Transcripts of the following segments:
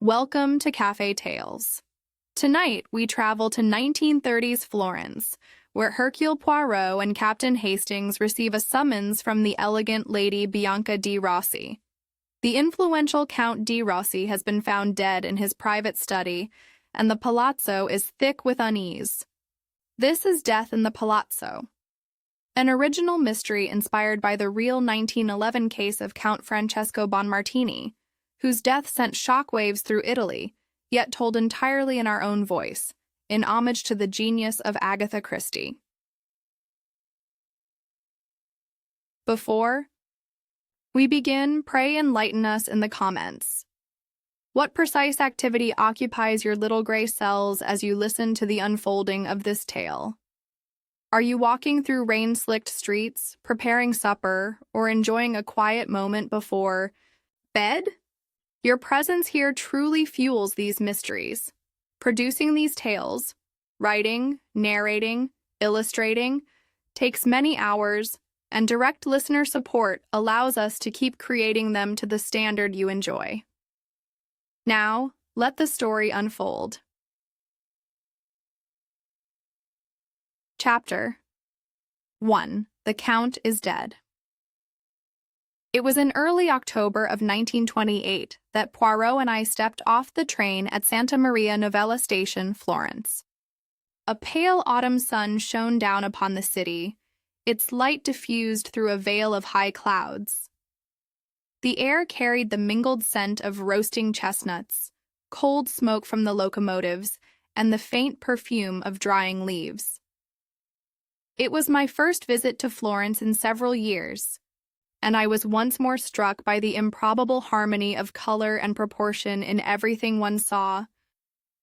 Welcome to Cafe Tales. Tonight, we travel to 1930s Florence, where Hercule Poirot and Captain Hastings receive a summons from the elegant Lady Bianca di Rossi. The influential Count di Rossi has been found dead in his private study, and the Palazzo is thick with unease. This is Death in the Palazzo, an original mystery inspired by the real 1911 case of Count Francesco Bonmartini, whose death sent shockwaves through Italy, yet told entirely in our own voice, in homage to the genius of Agatha Christie. Before we begin, pray enlighten us in the comments. What precise activity occupies your little gray cells as you listen to the unfolding of this tale? Are you walking through rain-slicked streets, preparing supper, or enjoying a quiet moment before bed? Your presence here truly fuels these mysteries. Producing these tales, writing, narrating, illustrating, takes many hours, and direct listener support allows us to keep creating them to the standard you enjoy. Now, let the story unfold. Chapter 1. The Count is Dead. It was in early October of 1928 that Poirot and I stepped off the train at Santa Maria Novella Station, Florence. A pale autumn sun shone down upon the city, its light diffused through a veil of high clouds. The air carried the mingled scent of roasting chestnuts, cold smoke from the locomotives, and the faint perfume of drying leaves. It was my first visit to Florence in several years, and I was once more struck by the improbable harmony of color and proportion in everything one saw: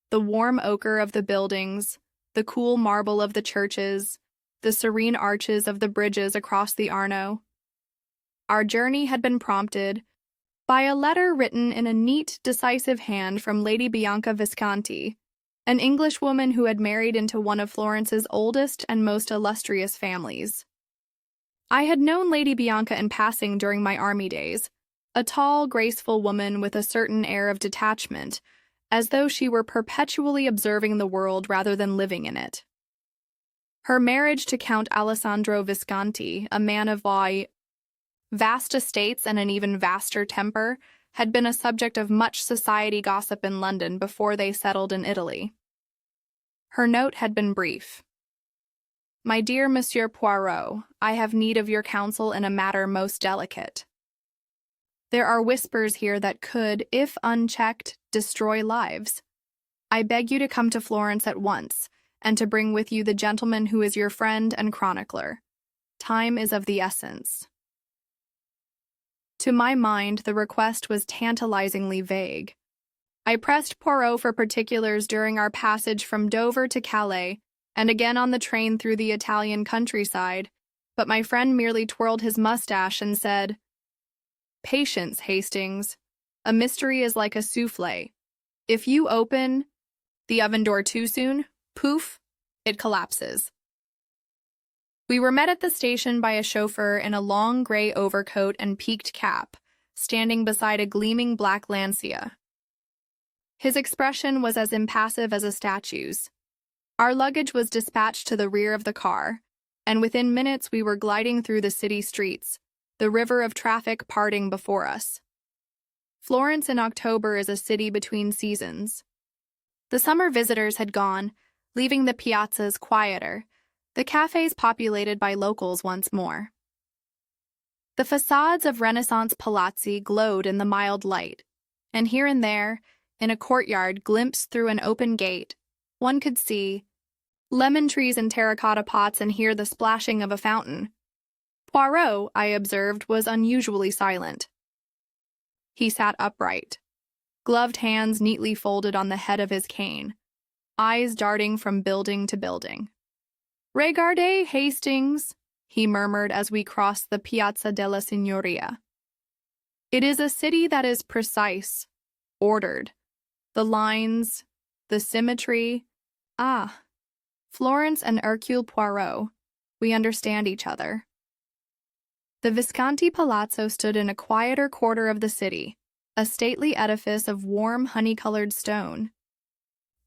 the warm ochre of the buildings, the cool marble of the churches, the serene arches of the bridges across the Arno. Our journey had been prompted by a letter written in a neat, decisive hand from Lady Bianca Visconti, an Englishwoman who had married into one of Florence's oldest and most illustrious families. I had known Lady Bianca in passing during my army days, a tall, graceful woman with a certain air of detachment, as though she were perpetually observing the world rather than living in it. Her marriage to Count Alessandro Visconti, a man of vast estates and an even vaster temper, had been a subject of much society gossip in London before they settled in Italy. Her note had been brief. My dear Monsieur Poirot, I have need of your counsel in a matter most delicate. There are whispers here that could, if unchecked, destroy lives. I beg you to come to Florence at once, and to bring with you the gentleman who is your friend and chronicler. Time is of the essence. To my mind, the request was tantalizingly vague. I pressed Poirot for particulars during our passage from Dover to Calais, and again on the train through the Italian countryside, but my friend merely twirled his mustache and said, "Patience, Hastings. A mystery is like a souffle. If you open the oven door too soon, poof, it collapses." We were met at the station by a chauffeur in a long gray overcoat and peaked cap, standing beside a gleaming black Lancia. His expression was as impassive as a statue's. Our luggage was dispatched to the rear of the car, and within minutes we were gliding through the city streets, the river of traffic parting before us. Florence in October is a city between seasons. The summer visitors had gone, leaving the piazzas quieter, the cafes populated by locals once more. The facades of Renaissance palazzi glowed in the mild light, and here and there, in a courtyard glimpsed through an open gate, one could see lemon trees in terracotta pots and hear the splashing of a fountain. Poirot, I observed, was unusually silent. He sat upright, gloved hands neatly folded on the head of his cane, eyes darting from building to building. "Regardez, Hastings," he murmured as we crossed the Piazza della Signoria. "It is a city that is precise, ordered. The lines, the symmetry. Ah, Florence and Hercule Poirot, we understand each other." The Visconti Palazzo stood in a quieter quarter of the city, a stately edifice of warm, honey-colored stone.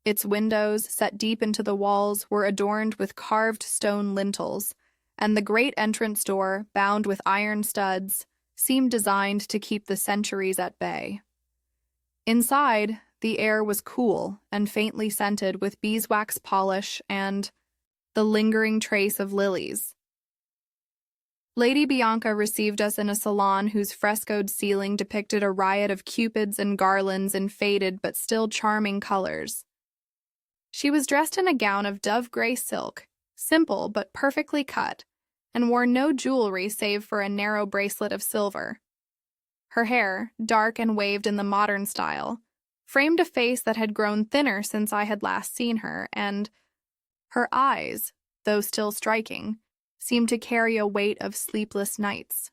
Its windows, set deep into the walls, were adorned with carved stone lintels, and the great entrance door, bound with iron studs, seemed designed to keep the centuries at bay. Inside, the air was cool and faintly scented with beeswax polish and the lingering trace of lilies. Lady Bianca received us in a salon whose frescoed ceiling depicted a riot of cupids and garlands in faded but still charming colors. She was dressed in a gown of dove-gray silk, simple but perfectly cut, and wore no jewelry save for a narrow bracelet of silver. Her hair, dark and waved in the modern style, framed a face that had grown thinner since I had last seen her, and her eyes, though still striking, seemed to carry a weight of sleepless nights.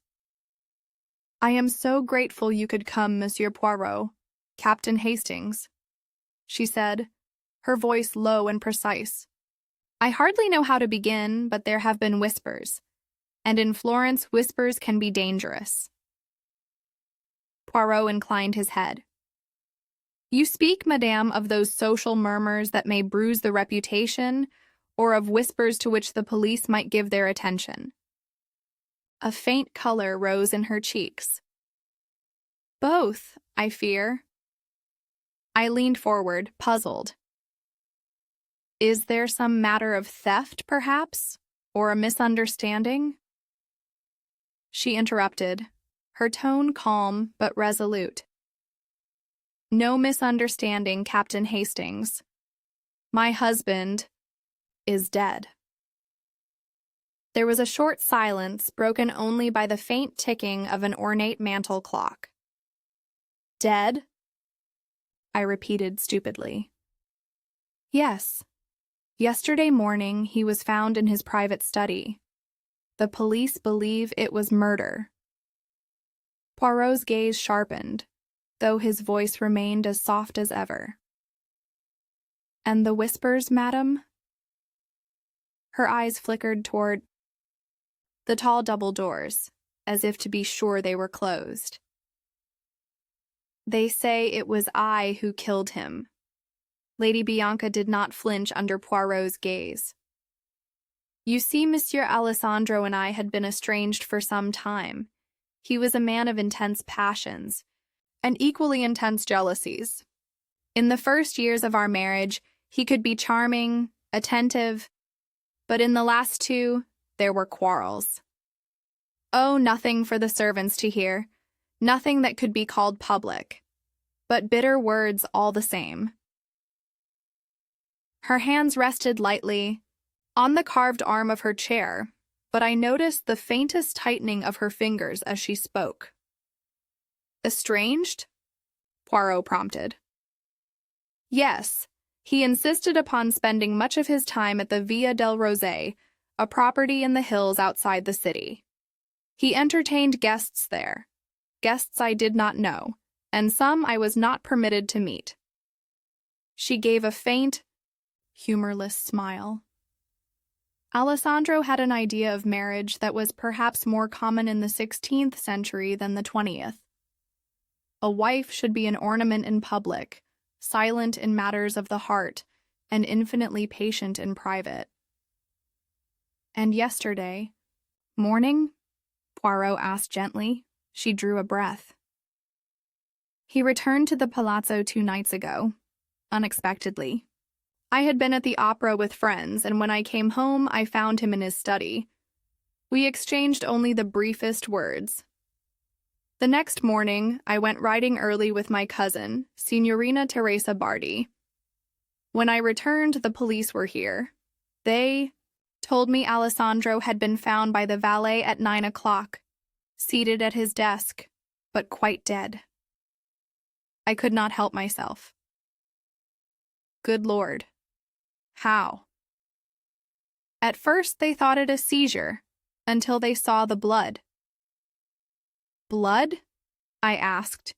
"I am so grateful you could come, Monsieur Poirot, Captain Hastings," she said, her voice low and precise. "I hardly know how to begin, but there have been whispers, and in Florence whispers can be dangerous." Poirot inclined his head. "You speak, madame, of those social murmurs that may bruise the reputation, or of whispers to which the police might give their attention?" A faint color rose in her cheeks. "Both, I fear." I leaned forward, puzzled. "Is there some matter of theft, perhaps, or a misunderstanding?" She interrupted, her tone calm but resolute. "No misunderstanding, Captain Hastings. My husband is dead." There was a short silence, broken only by the faint ticking of an ornate mantel clock. "Dead?" I repeated stupidly. "Yes. Yesterday morning he was found in his private study. The police believe it was murder." Poirot's gaze sharpened, though his voice remained as soft as ever. "And the whispers, madam?" Her eyes flickered toward the tall double doors, as if to be sure they were closed. "They say it was I who killed him." Lady Bianca did not flinch under Poirot's gaze. "You see, Monsieur Alessandro and I had been estranged for some time. He was a man of intense passions, and equally intense jealousies. In the first years of our marriage, he could be charming, attentive, but in the last two, there were quarrels. Oh, nothing for the servants to hear, nothing that could be called public, but bitter words all the same." Her hands rested lightly on the carved arm of her chair, but I noticed the faintest tightening of her fingers as she spoke. "Estranged?" Poirot prompted. "Yes. He insisted upon spending much of his time at the Via del Rosé, a property in the hills outside the city. He entertained guests there, guests I did not know, and some I was not permitted to meet." She gave a faint, humorless smile. Alessandro had an idea of marriage that was perhaps more common in the 16th century than the 20th. A wife should be an ornament in public, silent in matters of the heart, and infinitely patient in private. "And yesterday morning?" Poirot asked gently. She drew a breath. "He returned to the Palazzo 2 nights ago, unexpectedly. I had been at the opera with friends, and when I came home, I found him in his study. We exchanged only the briefest words. The next morning, I went riding early with my cousin, Signorina Teresa Bardi. When I returned, the police were here. They told me Alessandro had been found by the valet at 9 o'clock, seated at his desk, but quite dead. I could not help myself. Good Lord. How? At first they thought it a seizure, until they saw the blood." "Blood?" I asked.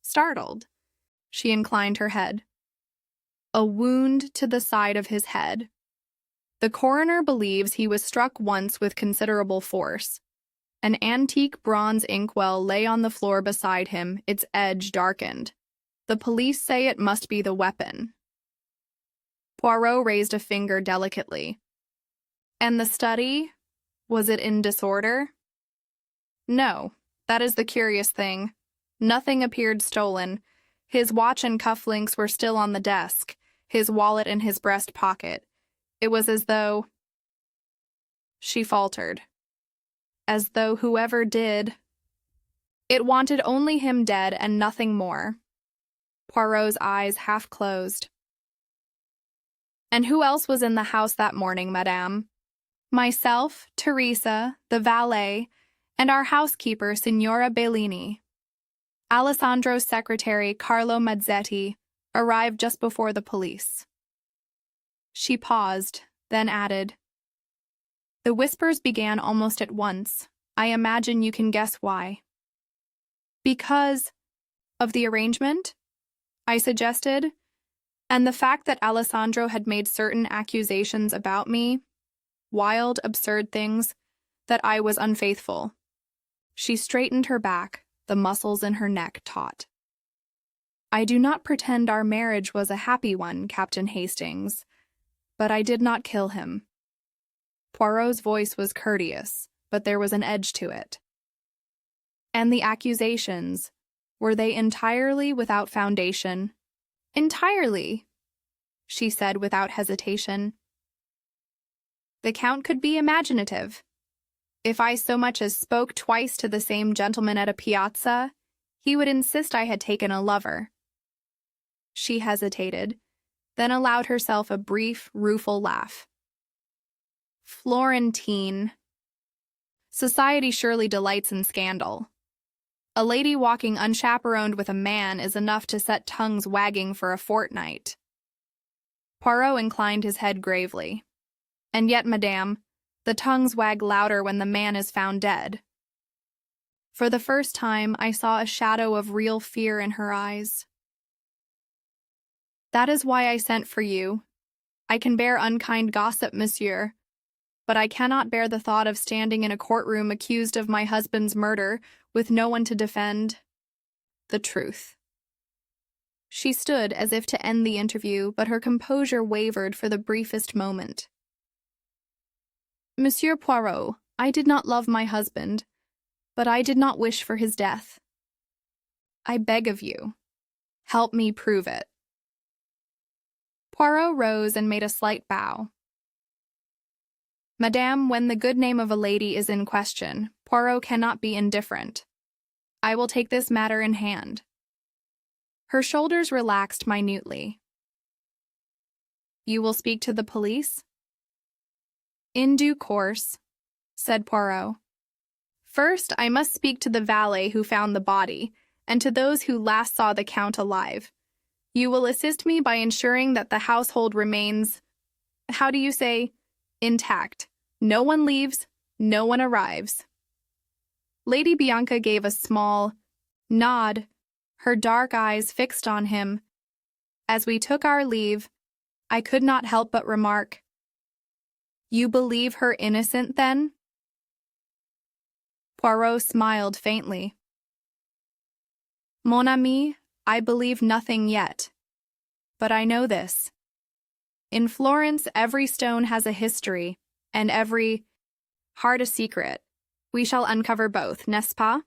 Startled, she inclined her head. "A wound to the side of his head. The coroner believes he was struck once with considerable force. An antique bronze inkwell lay on the floor beside him, its edge darkened. The police say it must be the weapon. Poirot raised a finger delicately. And the study? Was it in disorder? No, that is the curious thing. Nothing appeared stolen. His watch and cufflinks were still on the desk, his wallet in his breast pocket. It was as though... She faltered. As though whoever did... It wanted only him dead and nothing more. Poirot's eyes half closed. And who else was in the house that morning, madame? Myself, Teresa, the valet, and our housekeeper, Signora Bellini. Alessandro's secretary, Carlo Mazzetti, arrived just before the police. She paused, then added, The whispers began almost at once. I imagine you can guess why. Because of the arrangement? I suggested, and the fact that Alessandro had made certain accusations about me, wild, absurd things, that I was unfaithful. She straightened her back, the muscles in her neck taut. I do not pretend our marriage was a happy one, Captain Hastings, but I did not kill him. Poirot's voice was courteous, but there was an edge to it. And the accusations, were they entirely without foundation? Entirely, she said without hesitation. The Count could be imaginative. If I so much as spoke twice to the same gentleman at a piazza, he would insist I had taken a lover. She hesitated, then allowed herself a brief, rueful laugh. Florentine. Society surely delights in scandal. A lady walking unchaperoned with a man is enough to set tongues wagging for a fortnight. Poirot inclined his head gravely. And yet, madame, the tongues wag louder when the man is found dead. For the first time, I saw a shadow of real fear in her eyes. That is why I sent for you. I can bear unkind gossip, monsieur, but I cannot bear the thought of standing in a courtroom accused of my husband's murder with no one to defend the truth. She stood as if to end the interview, but her composure wavered for the briefest moment. Monsieur Poirot, I did not love my husband, but I did not wish for his death. I beg of you, help me prove it. Poirot rose and made a slight bow. Madame, when the good name of a lady is in question, Poirot cannot be indifferent. I will take this matter in hand. Her shoulders relaxed minutely. You will speak to the police? In due course, said Poirot. First, I must speak to the valet who found the body, and to those who last saw the Count alive. You will assist me by ensuring that the household remains, how do you say, intact. No one leaves, no one arrives. Lady Bianca gave a small nod, her dark eyes fixed on him. As we took our leave, I could not help but remark, You believe her innocent, then? Poirot smiled faintly. Mon ami, I believe nothing yet. But I know this. In Florence, every stone has a history, and every heart a secret. We shall uncover both, n'est-ce pas?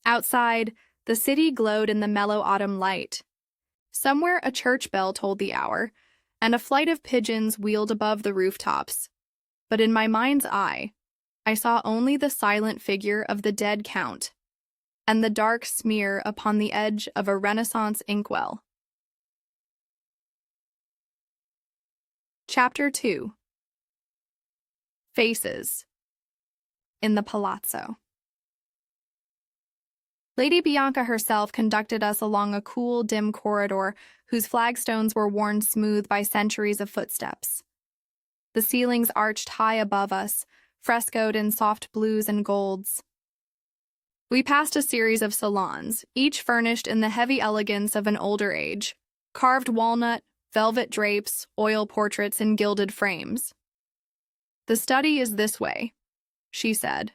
Outside, the city glowed in the mellow autumn light. Somewhere a church bell told the hour, and a flight of pigeons wheeled above the rooftops. But in my mind's eye, I saw only the silent figure of the dead Count, and the dark smear upon the edge of a Renaissance inkwell. Chapter 2. Faces. In the Palazzo. Lady Bianca herself conducted us along a cool, dim corridor whose flagstones were worn smooth by centuries of footsteps. The ceilings arched high above us, frescoed in soft blues and golds. We passed a series of salons, each furnished in the heavy elegance of an older age, carved walnut, velvet drapes, oil portraits, and gilded frames. The study is this way, she said.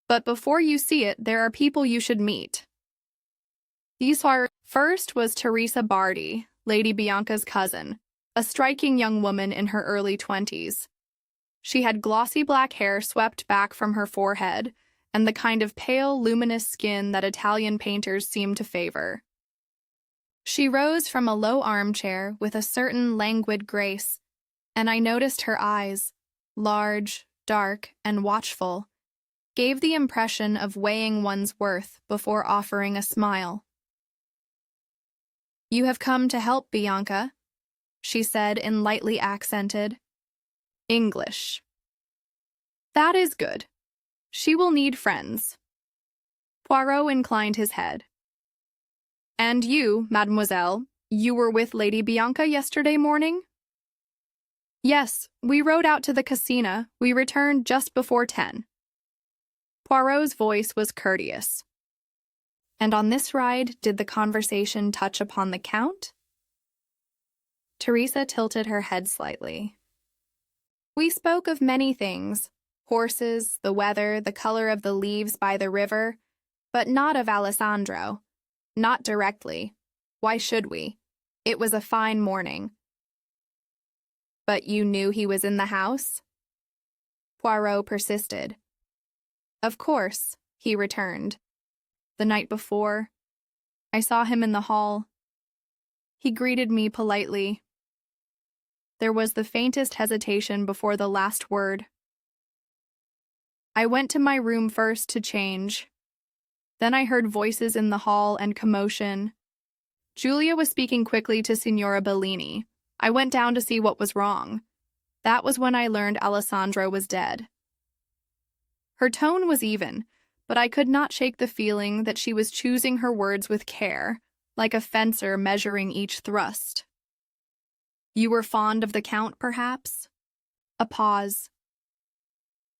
But before you see it, there are people you should meet. First was Teresa Bardi, Lady Bianca's cousin, a striking young woman in her early 20s. She had glossy black hair swept back from her forehead, and the kind of pale, luminous skin that Italian painters seem to favor. She rose from a low armchair with a certain languid grace, and I noticed her eyes, large, dark, and watchful, gave the impression of weighing one's worth before offering a smile. "You have come to help, Bianca," she said in lightly accented English. "That is good. She will need friends." Poirot inclined his head. "And you, mademoiselle, you were with Lady Bianca yesterday morning?" "Yes, we rode out to the casino. We returned just before 10. Poirot's voice was courteous. "And on this ride, did the conversation touch upon the Count?" Teresa tilted her head slightly. "We spoke of many things, horses, the weather, the color of the leaves by the river, but not of Alessandro. Not directly. Why should we? It was a fine morning." "But you knew he was in the house?" Poirot persisted. "Of course," he returned. "The night before, I saw him in the hall. He greeted me politely. There was the faintest hesitation before the last word. I went to my room first to change. Then I heard voices in the hall and commotion. Julia was speaking quickly to Signora Bellini. I went down to see what was wrong. That was when I learned Alessandro was dead." Her tone was even, but I could not shake the feeling that she was choosing her words with care, like a fencer measuring each thrust. "You were fond of the Count, perhaps?" A pause.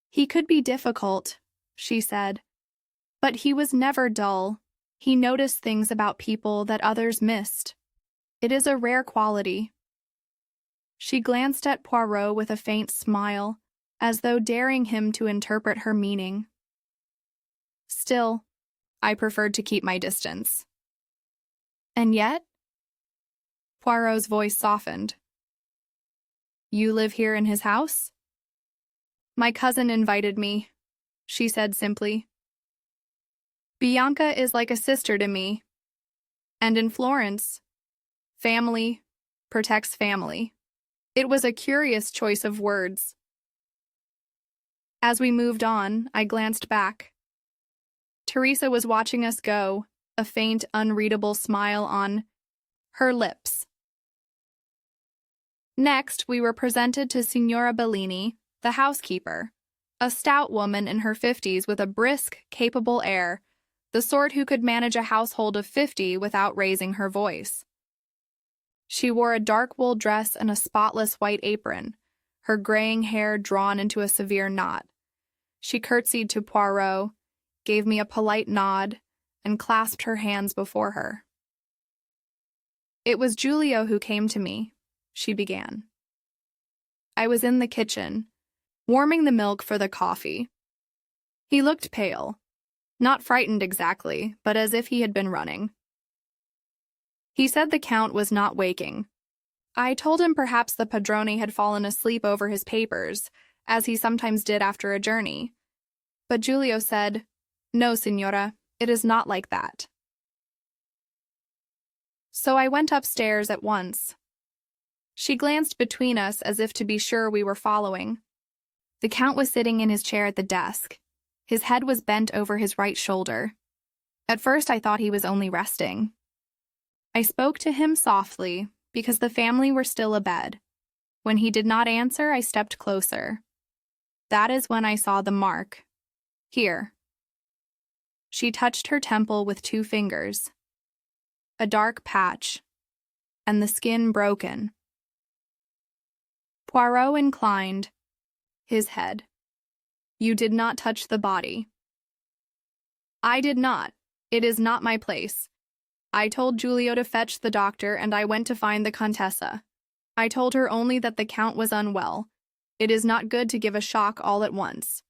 "He could be difficult," she said. "But he was never dull. He noticed things about people that others missed. It is a rare quality." She glanced at Poirot with a faint smile, as though daring him to interpret her meaning. Still, I preferred to keep my distance. "And yet?" Poirot's voice softened. "You live here in his house?" "My cousin invited me," she said simply. "Bianca is like a sister to me. And in Florence, family protects family." It was a curious choice of words. As we moved on, I glanced back. Teresa was watching us go, a faint, unreadable smile on her lips. Next, we were presented to Signora Bellini, the housekeeper, a stout woman in her 50s with a brisk, capable air, the sort who could manage a household of 50 without raising her voice. She wore a dark wool dress and a spotless white apron, her graying hair drawn into a severe knot. She curtsied to Poirot, gave me a polite nod, and clasped her hands before her. "It was Giulio who came to me," she began. "I was in the kitchen, warming the milk for the coffee. He looked pale, not frightened exactly, but as if he had been running. He said the Count was not waking. I told him perhaps the padrone had fallen asleep over his papers, as he sometimes did after a journey. But Giulio said, 'No, signora, it is not like that.' So I went upstairs at once." She glanced between us as if to be sure we were following. The Count was sitting in his chair at the desk. His head was bent over his right shoulder. At first I thought he was only resting. I spoke to him softly, because the family were still abed. When he did not answer, I stepped closer. That is when I saw the mark. Here. She touched her temple with 2 fingers. A dark patch, and the skin broken. Poirot inclined his head. "You did not touch the body." "I did not. It is not my place. I told Giulio to fetch the doctor, and I went to find the Contessa. I told her only that the Count was unwell. It is not good to give a shock all at once."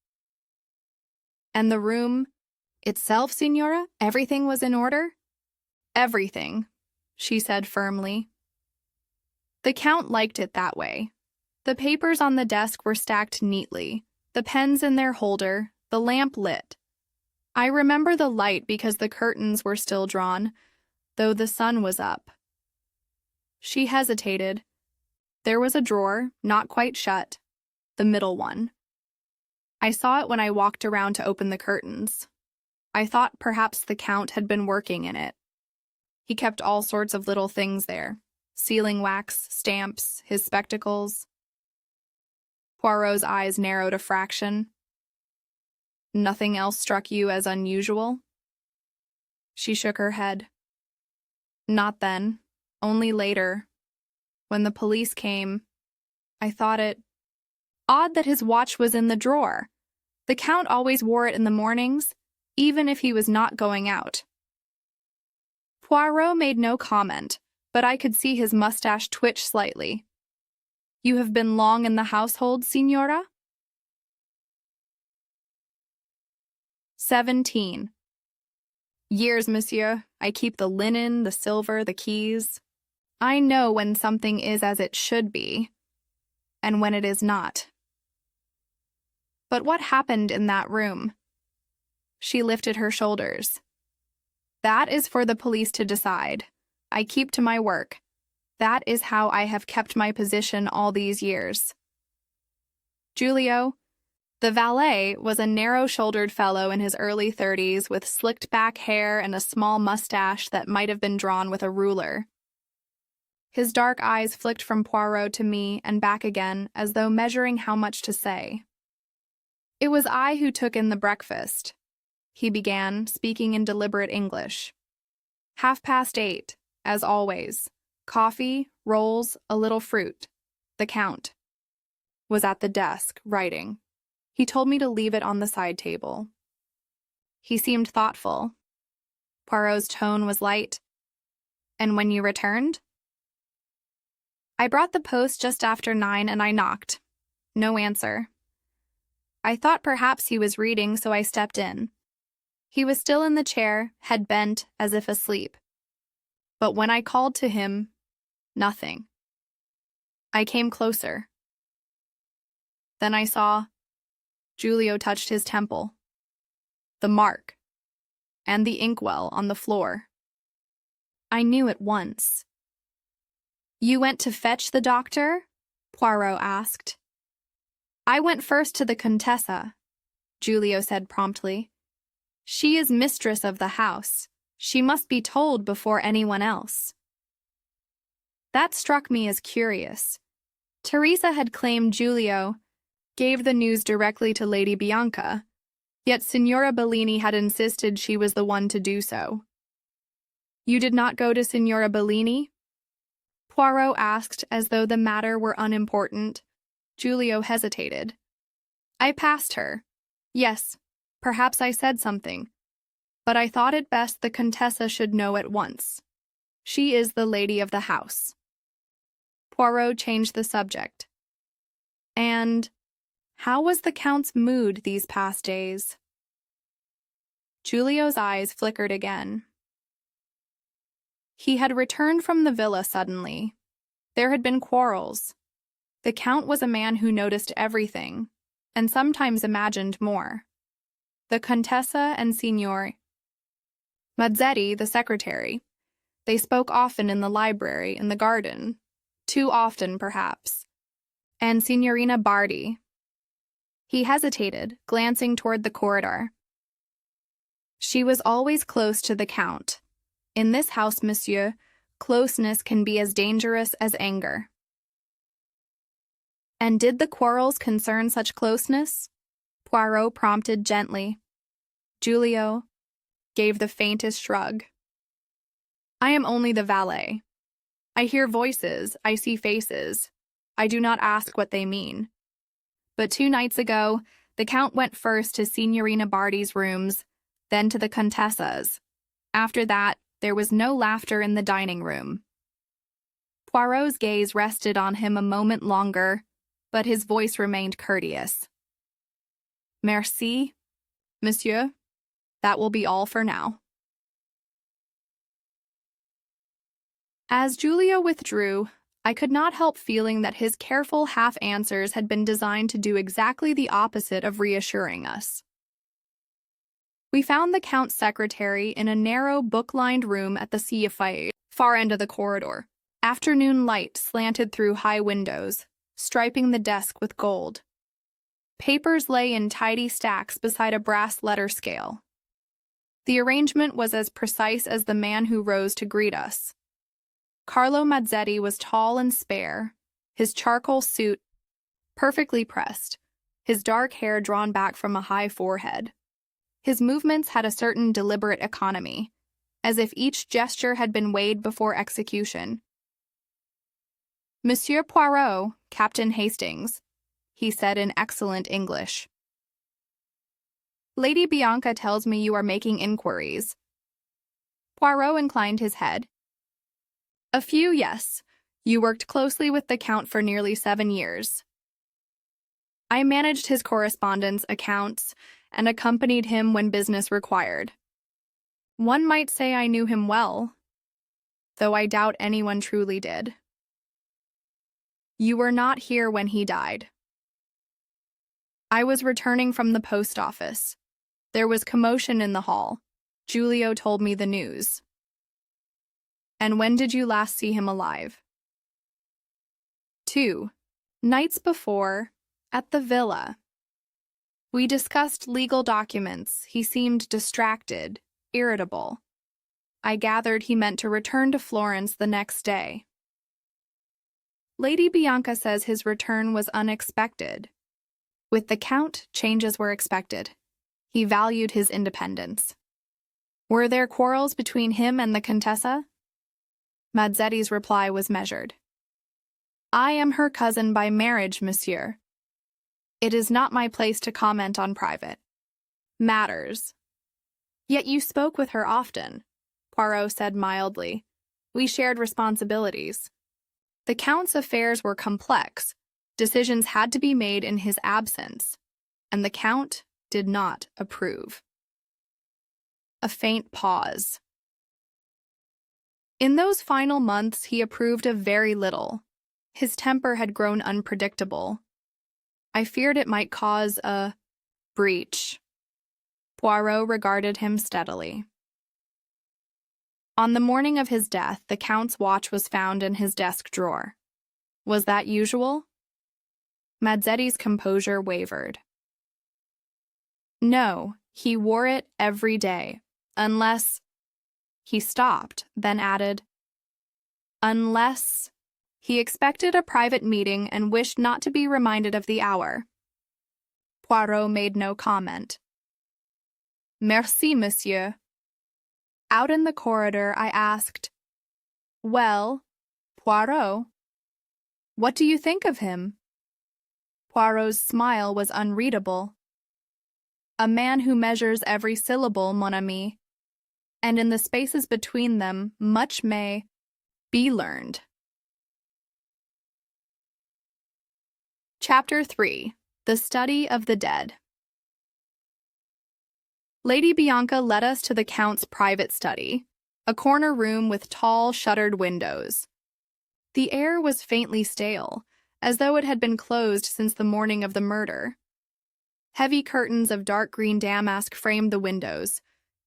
And the room itself, Signora? Everything was in order? Everything, she said firmly. The Count liked it that way. The papers on the desk were stacked neatly, the pens in their holder, the lamp lit. I remember the light because the curtains were still drawn, though the sun was up. She hesitated. There was a drawer, not quite shut, the middle one. I saw it when I walked around to open the curtains. I thought perhaps the Count had been working in it. He kept all sorts of little things there, sealing wax, stamps, his spectacles. Poirot's eyes narrowed a fraction. Nothing else struck you as unusual? She shook her head. Not then, only later. When the police came, I thought it odd that his watch was in the drawer. The Count always wore it in the mornings, even if he was not going out. Poirot made no comment, but I could see his mustache twitch slightly. You have been long in the household, Signora? 17. Years, monsieur. I keep the linen, the silver, the keys. I know when something is as it should be, and when it is not. But what happened in that room? She lifted her shoulders. That is for the police to decide. I keep to my work. That is how I have kept my position all these years. Giulio, the valet, was a narrow-shouldered fellow in his early 30s with slicked-back hair and a small mustache that might have been drawn with a ruler. His dark eyes flicked from Poirot to me and back again, as though measuring how much to say. It was I who took in the breakfast, he began, speaking in deliberate English. 8:30, as always. Coffee, rolls, a little fruit. The Count was at the desk, writing. He told me to leave it on the side table. He seemed thoughtful. Poirot's tone was light. And when you returned? I brought the post just after 9 and I knocked. No answer. I thought perhaps he was reading, so I stepped in. He was still in the chair, head bent, as if asleep. But when I called to him, nothing. I came closer. Then I saw. Giulio touched his temple. The mark. And the inkwell on the floor. I knew at once. You went to fetch the doctor? Poirot asked. I went first to the Contessa, Giulio said promptly. She is mistress of the house. She must be told before anyone else. That struck me as curious. Teresa had claimed Giulio gave the news directly to Lady Bianca, yet Signora Bellini had insisted she was the one to do so. You did not go to Signora Bellini? Poirot asked as though the matter were unimportant. Giulio hesitated. I passed her. Yes, perhaps I said something. But I thought it best the Contessa should know at once. She is the lady of the house. Poirot changed the subject. And how was the Count's mood these past days? Giulio's eyes flickered again. He had returned from the villa suddenly. There had been quarrels. The Count was a man who noticed everything, and sometimes imagined more. The Contessa and Signor Mazzetti, the secretary, they spoke often in the library, in the garden, too often perhaps, and Signorina Bardi. He hesitated, glancing toward the corridor. She was always close to the Count. In this house, monsieur, closeness can be as dangerous as anger. And did the quarrels concern such closeness? Poirot prompted gently. Giulio gave the faintest shrug. I am only the valet. I hear voices, I see faces. I do not ask what they mean. But 2 nights ago, the Count went first to Signorina Bardi's rooms, then to the Contessa's. After that, there was no laughter in the dining room. Poirot's gaze rested on him a moment longer, but his voice remained courteous. Merci. Monsieur, that will be all for now. As Giulio withdrew, I could not help feeling that his careful half-answers had been designed to do exactly the opposite of reassuring us. We found the Count's secretary in a narrow, book-lined room at the CFA, far end of the corridor. Afternoon light slanted through high windows, striping the desk with gold. Papers lay in tidy stacks beside a brass letter scale. The arrangement was as precise as the man who rose to greet us. Carlo Mazzetti was tall and spare, his charcoal suit perfectly pressed, his dark hair drawn back from a high forehead. His movements had a certain deliberate economy, as if each gesture had been weighed before execution. Monsieur Poirot, Captain Hastings, he said in excellent English. Lady Bianca tells me you are making inquiries. Poirot inclined his head. A few, yes. You worked closely with the Count for nearly 7 years. I managed his correspondence, accounts, and accompanied him when business required. One might say I knew him well, though I doubt anyone truly did. You were not here when he died. I was returning from the post office. There was commotion in the hall. Giulio told me the news. And when did you last see him alive? 2 nights before, at the villa. We discussed legal documents. He seemed distracted, irritable. I gathered he meant to return to Florence the next day. Lady Bianca says his return was unexpected. With the Count, changes were expected. He valued his independence. Were there quarrels between him and the Contessa? Mazzetti's reply was measured. I am her cousin by marriage, monsieur. It is not my place to comment on private matters. Yet you spoke with her often, Poirot said mildly. We shared responsibilities. The Count's affairs were complex. Decisions had to be made in his absence, and the Count did not approve. A faint pause. In those final months, he approved of very little. His temper had grown unpredictable. I feared it might cause a breach. Poirot regarded him steadily. On the morning of his death, the Count's watch was found in his desk drawer. Was that usual? Mazzetti's composure wavered. No, he wore it every day, unless... He stopped, then added, unless he expected a private meeting and wished not to be reminded of the hour. Poirot made no comment. Merci, monsieur. Out in the corridor, I asked, well, Poirot, what do you think of him? Poirot's smile was unreadable. A man who measures every syllable, mon ami. And in the spaces between them, much may be learned. Chapter 3. The Study of the Dead. Lady Bianca led us to the Count's private study, a corner room with tall, shuttered windows. The air was faintly stale, as though it had been closed since the morning of the murder. Heavy curtains of dark green damask framed the windows,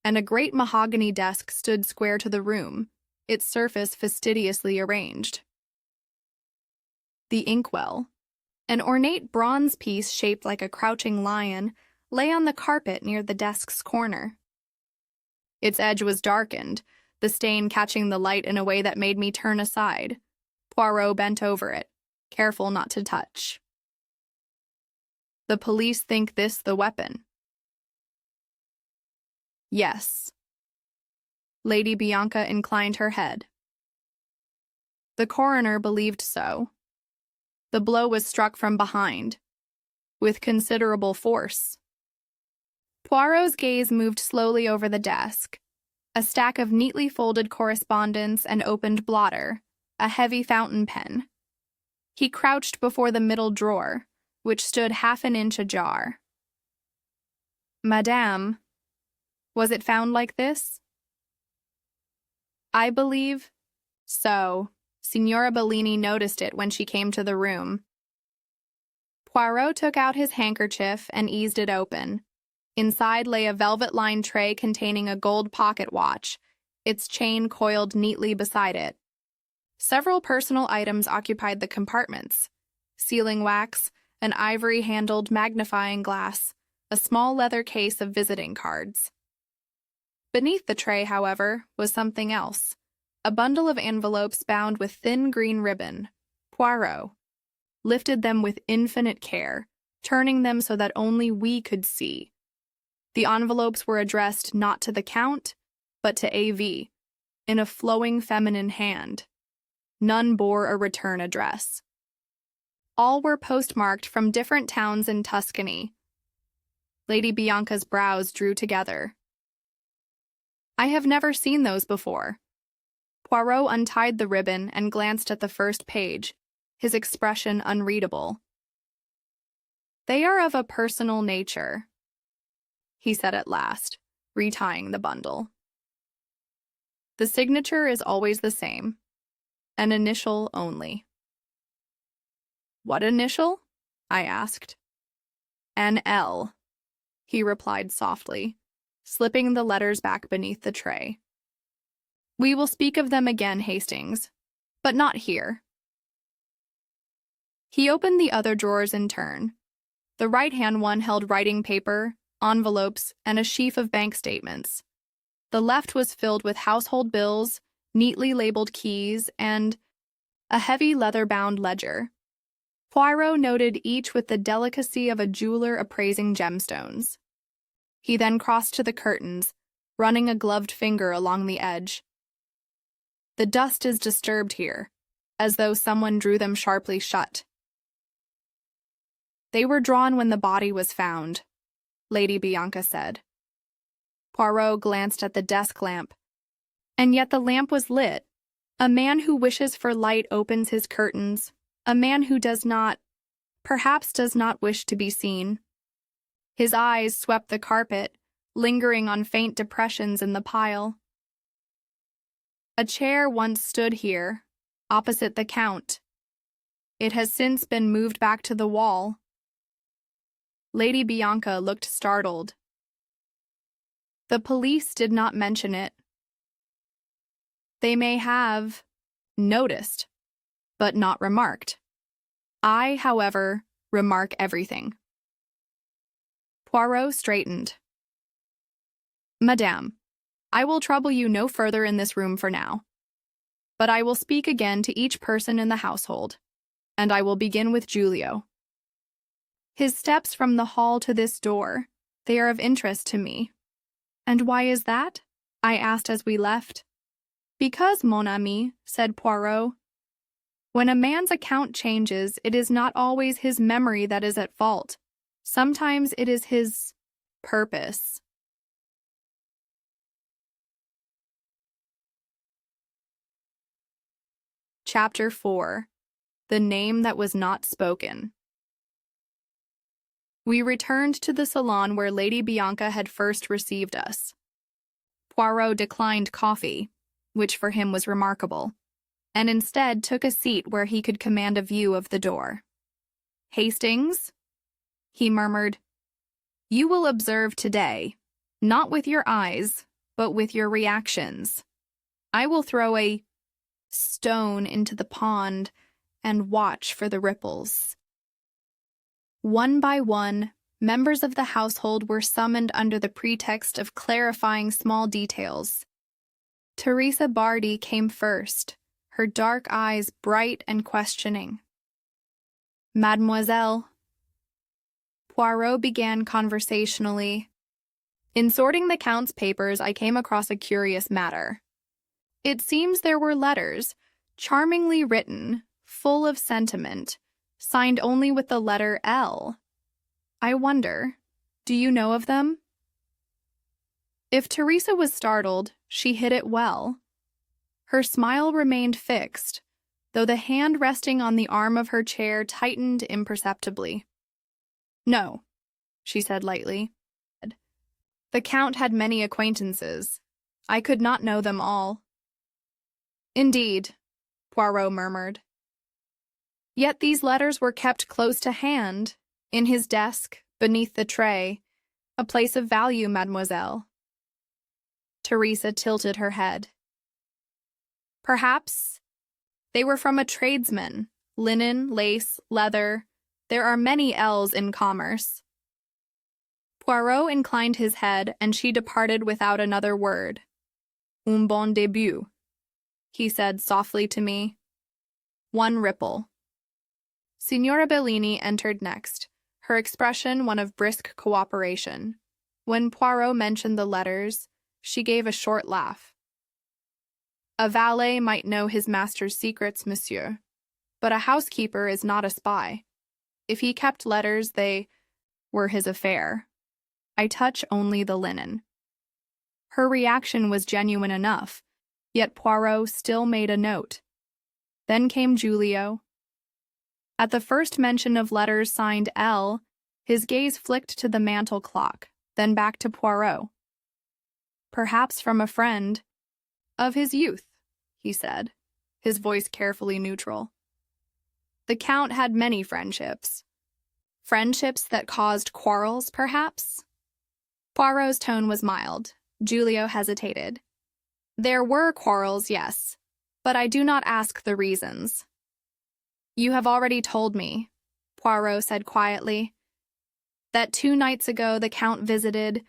and a great mahogany desk stood square to the room, its surface fastidiously arranged. The inkwell, an ornate bronze piece shaped like a crouching lion, lay on the carpet near the desk's corner. Its edge was darkened, the stain catching the light in a way that made me turn aside. Poirot bent over it, careful not to touch. The police think this the weapon. Yes. Lady Bianca inclined her head. The coroner believed so. The blow was struck from behind, with considerable force. Poirot's gaze moved slowly over the desk, a stack of neatly folded correspondence, an opened blotter, a heavy fountain pen. He crouched before the middle drawer, which stood half an inch ajar. Madame, was it found like this? I believe so. Signora Bellini noticed it when she came to the room. Poirot took out his handkerchief and eased it open. Inside lay a velvet-lined tray containing a gold pocket watch, its chain coiled neatly beside it. Several personal items occupied the compartments: sealing wax, an ivory-handled magnifying glass, a small leather case of visiting cards. Beneath the tray, however, was something else: a bundle of envelopes bound with thin green ribbon. Poirot lifted them with infinite care, turning them so that only we could see. The envelopes were addressed not to the Count, but to A.V., in a flowing feminine hand. None bore a return address. All were postmarked from different towns in Tuscany. Lady Bianca's brows drew together. I have never seen those before. Poirot untied the ribbon and glanced at the first page, his expression unreadable. They are of a personal nature, he said at last, retying the bundle. The signature is always the same, an initial only. What initial? I asked. An L, he replied softly, slipping the letters back beneath the tray. We will speak of them again, Hastings, but not here. He opened the other drawers in turn. The right-hand one held writing paper, envelopes, and a sheaf of bank statements. The left was filled with household bills, neatly labeled keys, and a heavy leather-bound ledger. Poirot noted each with the delicacy of a jeweler appraising gemstones. He then crossed to the curtains, running a gloved finger along the edge. The dust is disturbed here, as though someone drew them sharply shut. They were drawn when the body was found, Lady Bianca said. Poirot glanced at the desk lamp. And yet the lamp was lit. A man who wishes for light opens his curtains. A man who perhaps does not wish to be seen. His eyes swept the carpet, lingering on faint depressions in the pile. A chair once stood here, opposite the Count. It has since been moved back to the wall. Lady Bianca looked startled. The police did not mention it. They may have noticed, but not remarked. I, however, remark everything. Poirot straightened. Madame, I will trouble you no further in this room for now. But I will speak again to each person in the household, and I will begin with Giulio. His steps from the hall to this door, they are of interest to me. And why is that? I asked as we left. Because, mon ami, said Poirot, when a man's account changes, it is not always his memory that is at fault. Sometimes it is his purpose. Chapter 4. The Name That Was Not Spoken. We returned to the salon where Lady Bianca had first received us. Poirot declined coffee, which for him was remarkable, and instead took a seat where he could command a view of the door. Hastings, he murmured, you will observe today, not with your eyes, but with your reactions. I will throw a stone into the pond and watch for the ripples. One by one, members of the household were summoned under the pretext of clarifying small details. Teresa Bardi came first, her dark eyes bright and questioning. Mademoiselle, Poirot began conversationally. In sorting the Count's papers, I came across a curious matter. It seems there were letters, charmingly written, full of sentiment, signed only with the letter L. I wonder, do you know of them? If Teresa was startled, she hid it well. Her smile remained fixed, though the hand resting on the arm of her chair tightened imperceptibly. No, she said lightly. The Count had many acquaintances. I could not know them all. Indeed, Poirot murmured. Yet these letters were kept close to hand, in his desk, beneath the tray, a place of value, mademoiselle. Teresa tilted her head. Perhaps they were from a tradesman, linen, lace, leather. There are many L's in commerce. Poirot inclined his head, and she departed without another word. Un bon début, he said softly to me. One ripple. Signora Bellini entered next, her expression one of brisk cooperation. When Poirot mentioned the letters, she gave a short laugh. A valet might know his master's secrets, monsieur, but a housekeeper is not a spy. If he kept letters, they were his affair. I touch only the linen. Her reaction was genuine enough, yet Poirot still made a note. Then came Giulio. At the first mention of letters signed L, his gaze flicked to the mantel clock, then back to Poirot. Perhaps from a friend of his youth, he said, his voice carefully neutral. The Count had many friendships. Friendships that caused quarrels, perhaps? Poirot's tone was mild. Giulio hesitated. There were quarrels, yes, but I do not ask the reasons. You have already told me, Poirot said quietly, that 2 nights ago the Count visited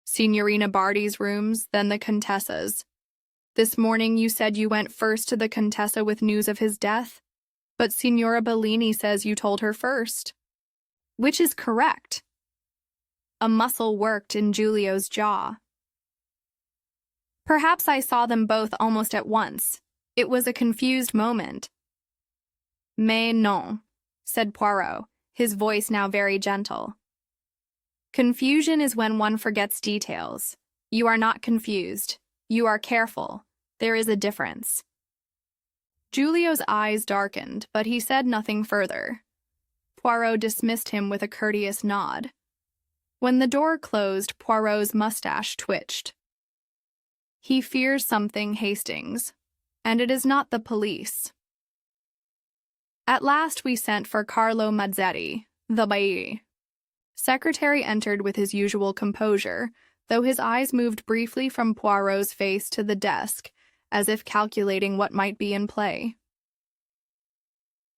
Signorina Bardi's rooms, then the Contessa's. This morning you said you went first to the Contessa with news of his death, but Signora Bellini says you told her first. Which is correct? A muscle worked in Giulio's jaw. Perhaps I saw them both almost at once. It was a confused moment. Mais non, said Poirot, his voice now very gentle. Confusion is when one forgets details. You are not confused. You are careful. There is a difference. Giulio's eyes darkened, but he said nothing further. Poirot dismissed him with a courteous nod. When the door closed, Poirot's mustache twitched. He fears something, Hastings, and it is not the police. At last we sent for Carlo Mazzetti, the valet. Secretary entered with his usual composure, though his eyes moved briefly from Poirot's face to the desk, as if calculating what might be in play.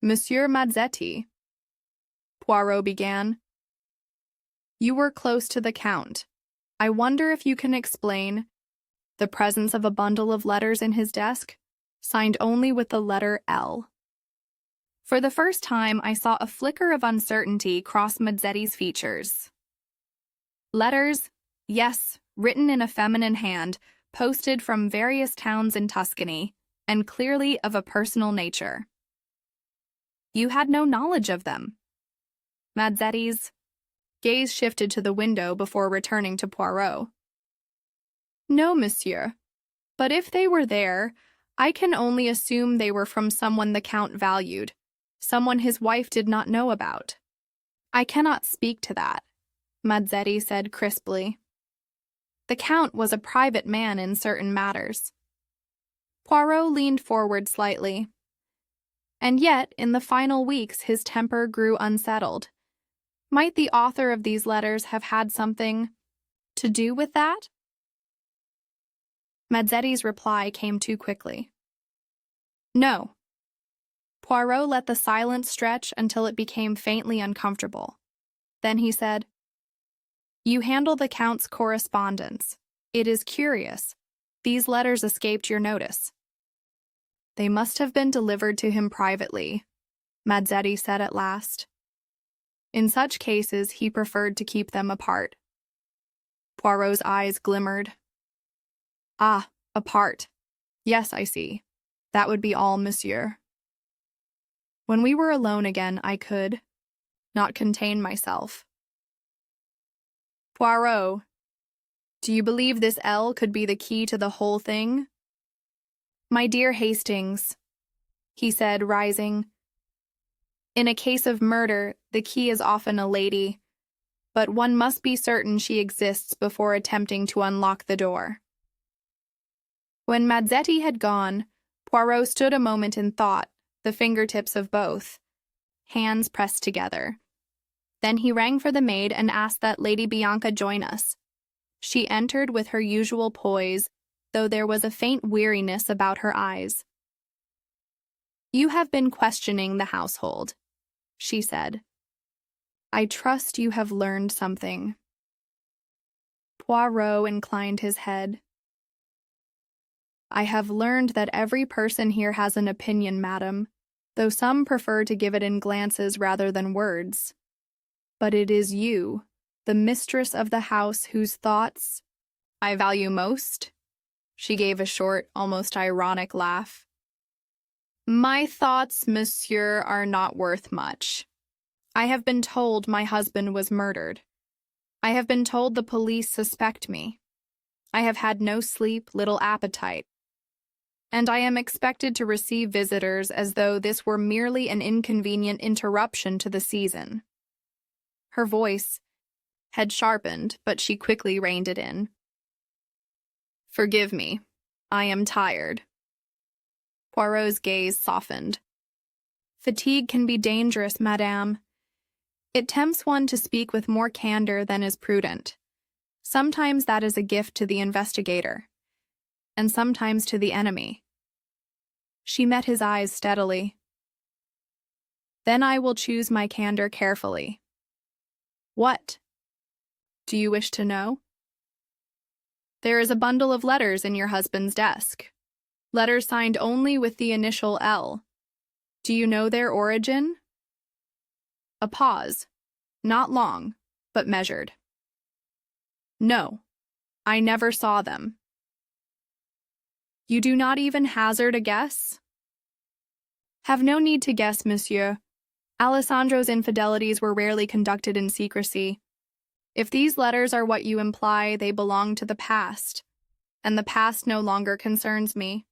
Monsieur Mazzetti, Poirot began. You were close to the Count. I wonder if you can explain the presence of a bundle of letters in his desk, signed only with the letter L. For the first time, I saw a flicker of uncertainty cross Mazzetti's features. Letters, yes, written in a feminine hand, posted from various towns in Tuscany, and clearly of a personal nature. You had no knowledge of them. Mazzetti's gaze shifted to the window before returning to Poirot. No, monsieur. But if they were there, I can only assume they were from someone the Count valued, someone his wife did not know about. I cannot speak to that, Mazzetti said crisply. The Count was a private man in certain matters. Poirot leaned forward slightly. And yet, in the final weeks, his temper grew unsettled. Might the author of these letters have had something to do with that? Mazzetti's reply came too quickly. No. Poirot let the silence stretch until it became faintly uncomfortable. Then he said, You handle the Count's correspondence. It is curious. These letters escaped your notice. They must have been delivered to him privately, Mazzetti said at last. In such cases, he preferred to keep them apart. Poirot's eyes glimmered. Ah, apart. Yes, I see. That would be all, monsieur. When we were alone again, I could not contain myself. Poirot, do you believe this L could be the key to the whole thing? My dear Hastings, he said, rising. In a case of murder, the key is often a lady. but one must be certain she exists before attempting to unlock the door. When Mazzetti had gone, Poirot stood a moment in thought, the fingertips of both, hands pressed together. Then he rang for the maid and asked that Lady Bianca join us. She entered with her usual poise, though there was a faint weariness about her eyes. "You have been questioning the household," she said. "I trust you have learned something." Poirot inclined his head. "I have learned that every person here has an opinion, madam, though some prefer to give it in glances rather than words. But it is you, the mistress of the house, whose thoughts I value most." She gave a short, almost ironic laugh. "My thoughts, monsieur, are not worth much. I have been told my husband was murdered. I have been told the police suspect me. I have had no sleep, little appetite. And I am expected to receive visitors as though this were merely an inconvenient interruption to the season." Her voice had sharpened, but she quickly reined it in. "Forgive me. I am tired." Poirot's gaze softened. "Fatigue can be dangerous, madame. It tempts one to speak with more candor than is prudent. Sometimes that is a gift to the investigator, and sometimes to the enemy." She met his eyes steadily. "Then I will choose my candor carefully." "What? Do you wish to know?" "There is a bundle of letters in your husband's desk. Letters signed only with the initial L. Do you know their origin?" A pause, not long, but measured. "No, I never saw them." "You do not even hazard a guess?" "Have no need to guess, monsieur. Alessandro's infidelities were rarely conducted in secrecy. If these letters are what you imply, they belong to the past, and the past no longer concerns me."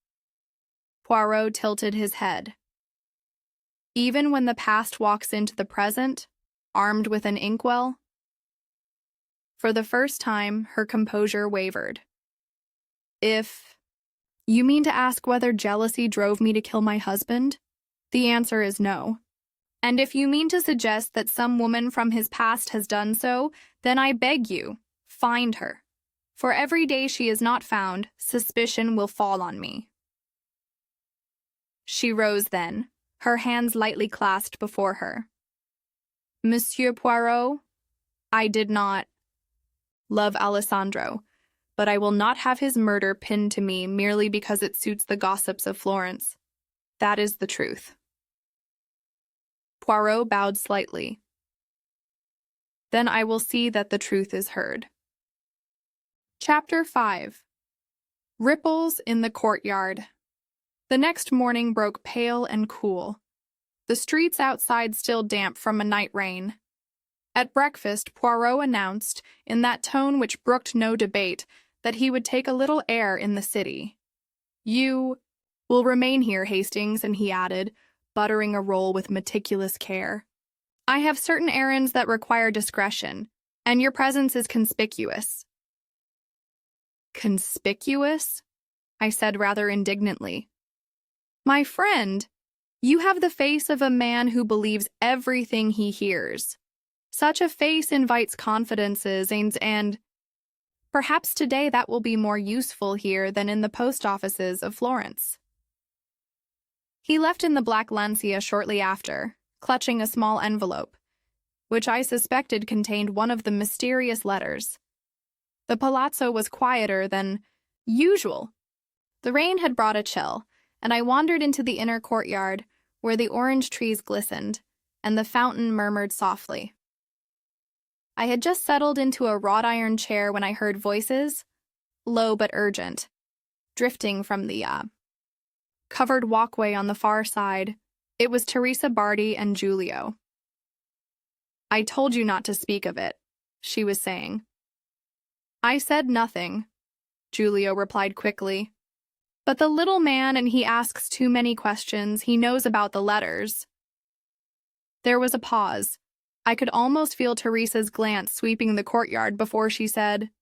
Poirot tilted his head. "Even when the past walks into the present, armed with an inkwell?" For the first time, her composure wavered. "If you mean to ask whether jealousy drove me to kill my husband, the answer is no. And if you mean to suggest that some woman from his past has done so, then I beg you, find her. For every day she is not found, suspicion will fall on me." She rose then, her hands lightly clasped before her. "Monsieur Poirot, I did not love Alessandro, but I will not have his murder pinned to me merely because it suits the gossips of Florence. That is the truth." Poirot bowed slightly. "Then I will see that the truth is heard." Chapter 5. Ripples in the Courtyard. The next morning broke pale and cool, the streets outside still damp from a night rain. At breakfast, Poirot announced, in that tone which brooked no debate, that he would take a little air in the city. "You will remain here, Hastings," and he added, buttering a roll with meticulous care. "I have certain errands that require discretion, and your presence is conspicuous." "Conspicuous?" I said rather indignantly. "My friend, you have the face of a man who believes everything he hears. Such a face invites confidences, and perhaps today that will be more useful here than in the post offices of Florence." He left in the black Lancia shortly after, clutching a small envelope, which I suspected contained one of the mysterious letters. The Palazzo was quieter than usual. The rain had brought a chill, and I wandered into the inner courtyard, where the orange trees glistened, and the fountain murmured softly. I had just settled into a wrought-iron chair when I heard voices, low but urgent, drifting from the covered walkway on the far side. It was Teresa Bardi and Giulio. "I told you not to speak of it," she was saying. "I said nothing," Giulio replied quickly. "But the little man, and he asks too many questions. He knows about the letters." There was a pause. I could almost feel Teresa's glance sweeping the courtyard before she said,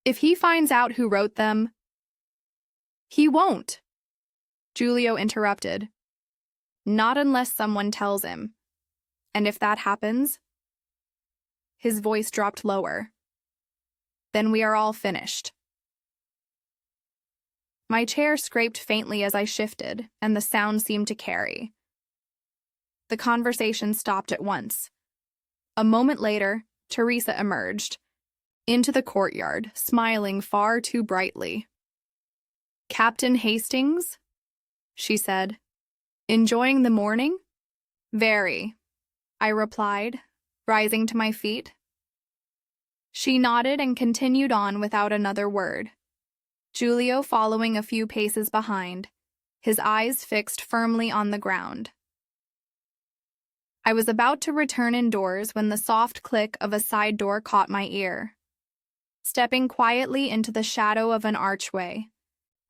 "If he finds out who wrote them—" "He won't," Giulio interrupted. "Not unless someone tells him. And if that happens—" His voice dropped lower. "Then we are all finished." My chair scraped faintly as I shifted, and the sound seemed to carry. The conversation stopped at once. A moment later, Teresa emerged into the courtyard, smiling far too brightly. "Captain Hastings?" she said. "Enjoying the morning?" "Very," I replied, rising to my feet. She nodded and continued on without another word, Giulio following a few paces behind, his eyes fixed firmly on the ground. I was about to return indoors when the soft click of a side door caught my ear. Stepping quietly into the shadow of an archway,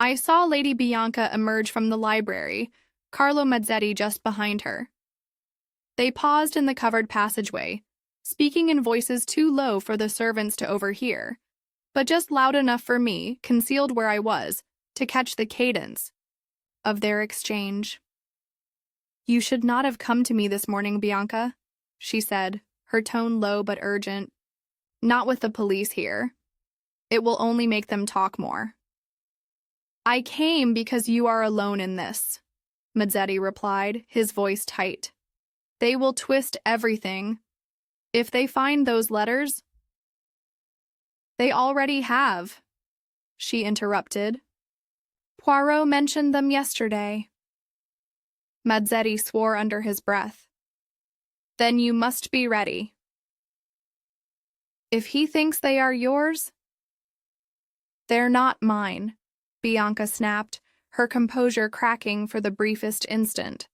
I saw Lady Bianca emerge from the library, Carlo Mazzetti just behind her. They paused in the covered passageway, speaking in voices too low for the servants to overhear, but just loud enough for me, concealed where I was, to catch the cadence of their exchange. "You should not have come to me this morning, Bianca," she said, her tone low but urgent. "Not with the police here. It will only make them talk more." "I came because you are alone in this," Mazzetti replied, his voice tight. "They will twist everything. If they find those letters—" "They already have," she interrupted. "Poirot mentioned them yesterday." Mazzetti swore under his breath. "Then you must be ready." "If he thinks they are yours—" "They're not mine," Bianca snapped, her composure cracking for the briefest instant.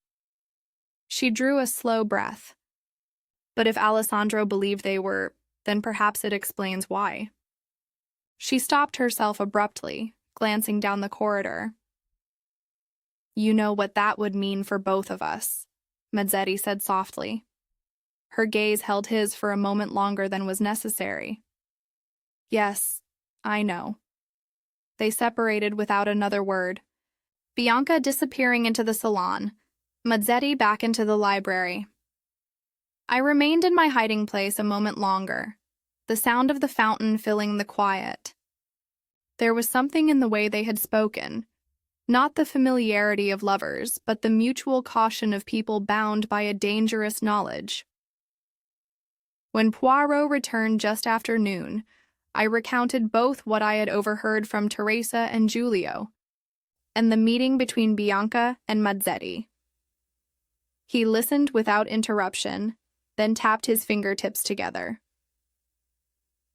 She drew a slow breath. But if Alessandro believed they were, then perhaps it explains why. She stopped herself abruptly, glancing down the corridor. "You know what that would mean for both of us," Mazzetti said softly. Her gaze held his for a moment longer than was necessary. "Yes, I know." They separated without another word, Bianca disappearing into the salon, Mazzetti back into the library. I remained in my hiding place a moment longer, the sound of the fountain filling the quiet. There was something in the way they had spoken, not the familiarity of lovers, but the mutual caution of people bound by a dangerous knowledge. When Poirot returned just after noon, I recounted both what I had overheard from Teresa and Giulio, and the meeting between Bianca and Mazzetti. He listened without interruption, then tapped his fingertips together.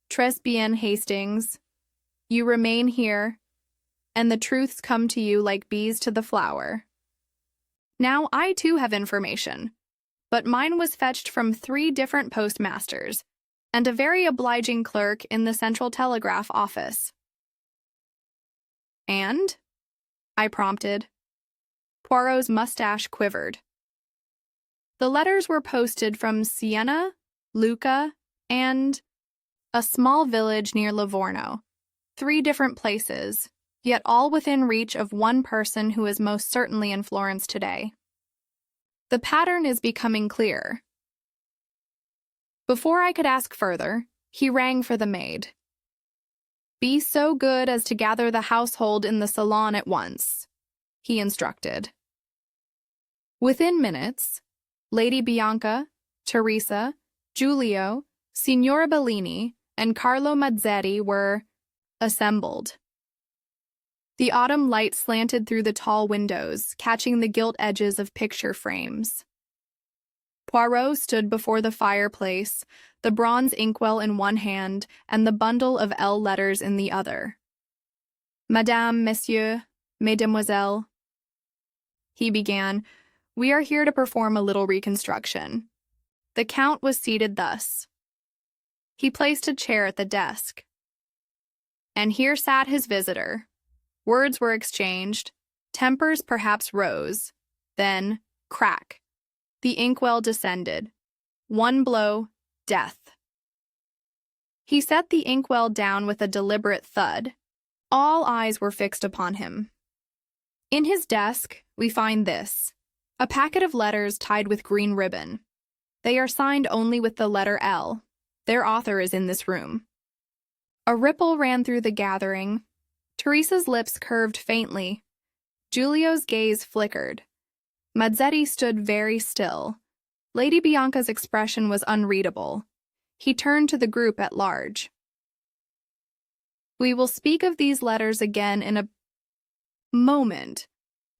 "Très bien, Hastings. You remain here, and the truths come to you like bees to the flower. Now I too have information, but mine was fetched from 3 different postmasters and a very obliging clerk in the Central Telegraph Office." "And?" I prompted. Poirot's mustache quivered. "The letters were posted from Siena, Lucca, and a small village near Livorno. 3 different places, yet all within reach of one person who is most certainly in Florence today. The pattern is becoming clear." Before I could ask further, he rang for the maid. "Be so good as to gather the household in the salon at once," he instructed. Within minutes, Lady Bianca, Teresa, Giulio, Signora Bellini, and Carlo Mazzetti were assembled. The autumn light slanted through the tall windows, catching the gilt edges of picture frames. Poirot stood before the fireplace, the bronze inkwell in one hand and the bundle of L letters in the other. "Madame, Messieurs, Mesdemoiselles," he began, "we are here to perform a little reconstruction." The Count was seated thus. He placed a chair at the desk. And here sat his visitor. Words were exchanged, tempers perhaps rose, then, crack, the inkwell descended, One blow, death. He set the inkwell down with a deliberate thud. All eyes were fixed upon him. In his desk, we find this: a packet of letters tied with green ribbon. They are signed only with the letter L. Their author is in this room. A ripple ran through the gathering. Teresa's lips curved faintly. Giulio's gaze flickered. Mazzetti stood very still. Lady Bianca's expression was unreadable. He turned to the group at large. We will speak of these letters again in a moment,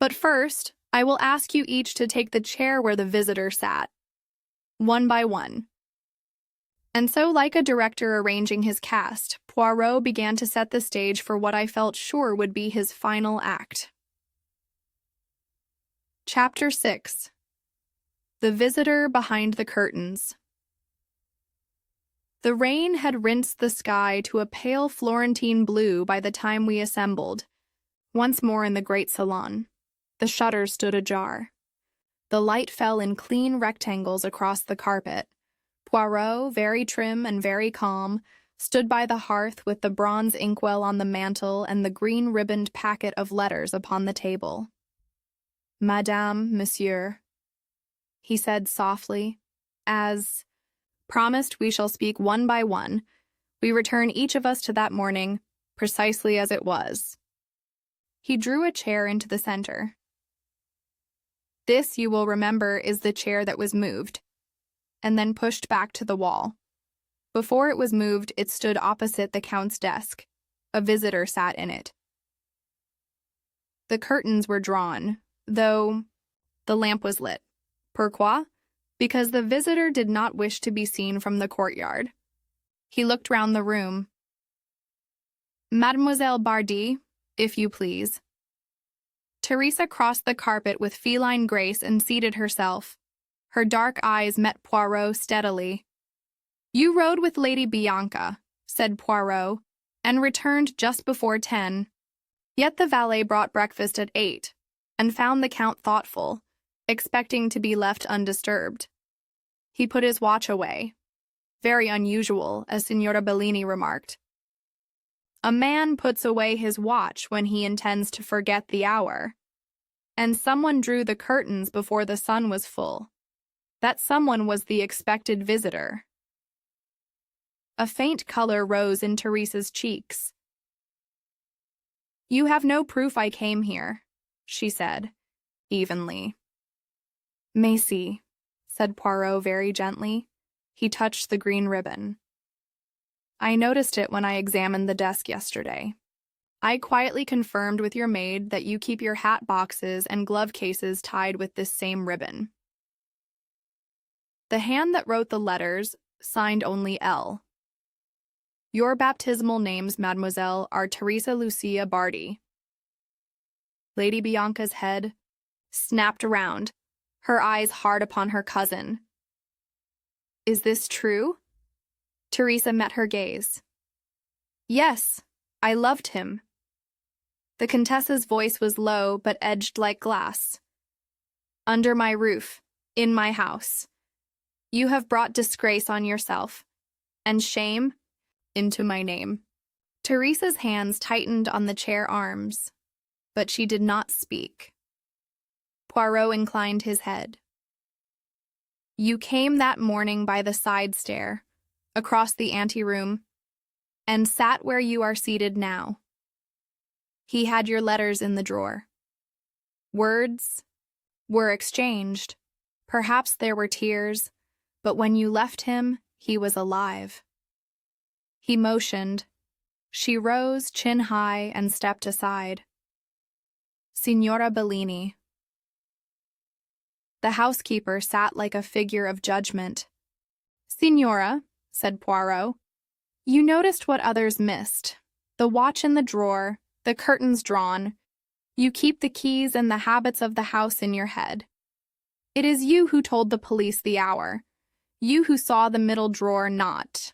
but first, I will ask you each to take the chair where the visitor sat, one by one. And so, like a director arranging his cast, Poirot began to set the stage for what I felt sure would be his final act. Chapter 6. The Visitor Behind the Curtains. The rain had rinsed the sky to a pale Florentine blue by the time we assembled, once more in the great salon. The shutters stood ajar. The light fell in clean rectangles across the carpet. Poirot, very trim and very calm, stood by the hearth with the bronze inkwell on the mantel and the green-ribboned packet of letters upon the table. "Madame, monsieur," he said softly, as promised, we shall speak one by one. We return each of us to that morning, precisely as it was. He drew a chair into the center. This, you will remember, is the chair that was moved, and then pushed back to the wall. Before it was moved, it stood opposite the Count's desk. A visitor sat in it. The curtains were drawn, though the lamp was lit. Pourquoi? Because the visitor did not wish to be seen from the courtyard. He looked round the room. "Mademoiselle Bardi, if you please." Teresa crossed the carpet with feline grace and seated herself. Her dark eyes met Poirot steadily. "You rode with Lady Bianca," said Poirot, "and returned just before 10. Yet the valet brought breakfast at 8, and found the Count thoughtful, expecting to be left undisturbed. He put his watch away. Very unusual, as Signora Bellini remarked. A man puts away his watch when he intends to forget the hour. And someone drew the curtains before the sun was full. That someone was the expected visitor." A faint color rose in Teresa's cheeks. "You have no proof I came here," she said, evenly. "Mais si," said Poirot very gently. He touched the green ribbon. "I noticed it when I examined the desk yesterday. I quietly confirmed with your maid that you keep your hat boxes and glove cases tied with this same ribbon." The hand that wrote the letters signed only L. "Your baptismal names, mademoiselle, are Teresa Lucia Bardi." Lady Bianca's head snapped around, her eyes hard upon her cousin. "Is this true?" Teresa met her gaze. "Yes, I loved him." The Contessa's voice was low but edged like glass. "Under my roof, in my house. You have brought disgrace on yourself, and shame into my name." Teresa's hands tightened on the chair arms, but she did not speak. Poirot inclined his head. "You came that morning by the side stair, across the anteroom, and sat where you are seated now. He had your letters in the drawer. Words were exchanged. Perhaps there were tears, but when you left him, he was alive." He motioned. She rose, chin high, and stepped aside. "Signora Bellini." The housekeeper sat like a figure of judgment. "Signora," said Poirot, "you noticed what others missed. The watch in the drawer, the curtains drawn. You keep the keys and the habits of the house in your head. It is you who told the police the hour. You who saw the middle drawer not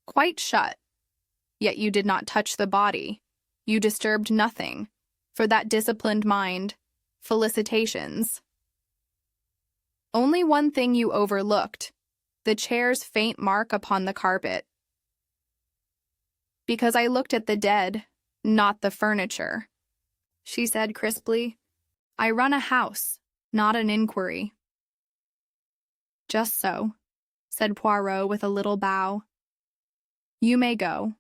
quite shut. Yet you did not touch the body. You disturbed nothing. For that disciplined mind, felicitations." Only one thing you overlooked, the chair's faint mark upon the carpet. Because I looked at the dead, not the furniture, she said crisply. I run a house, not an inquiry. Just so, said Poirot with a little bow. You may go.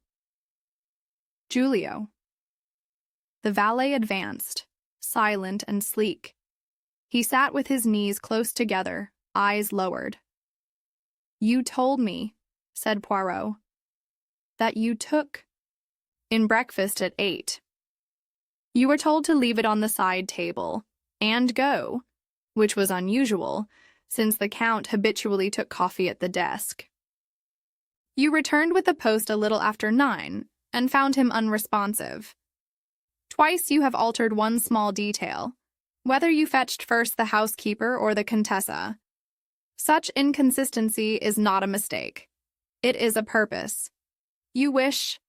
Giulio. The valet advanced, silent and sleek. He sat with his knees close together, eyes lowered. You told me, said Poirot, that you took in breakfast at 8. You were told to leave it on the side table and go, which was unusual, since the Count habitually took coffee at the desk. You returned with the post a little after 9 and found him unresponsive. Twice you have altered one small detail, whether you fetched first the housekeeper or the Contessa. Such inconsistency is not a mistake. It is a purpose. You wish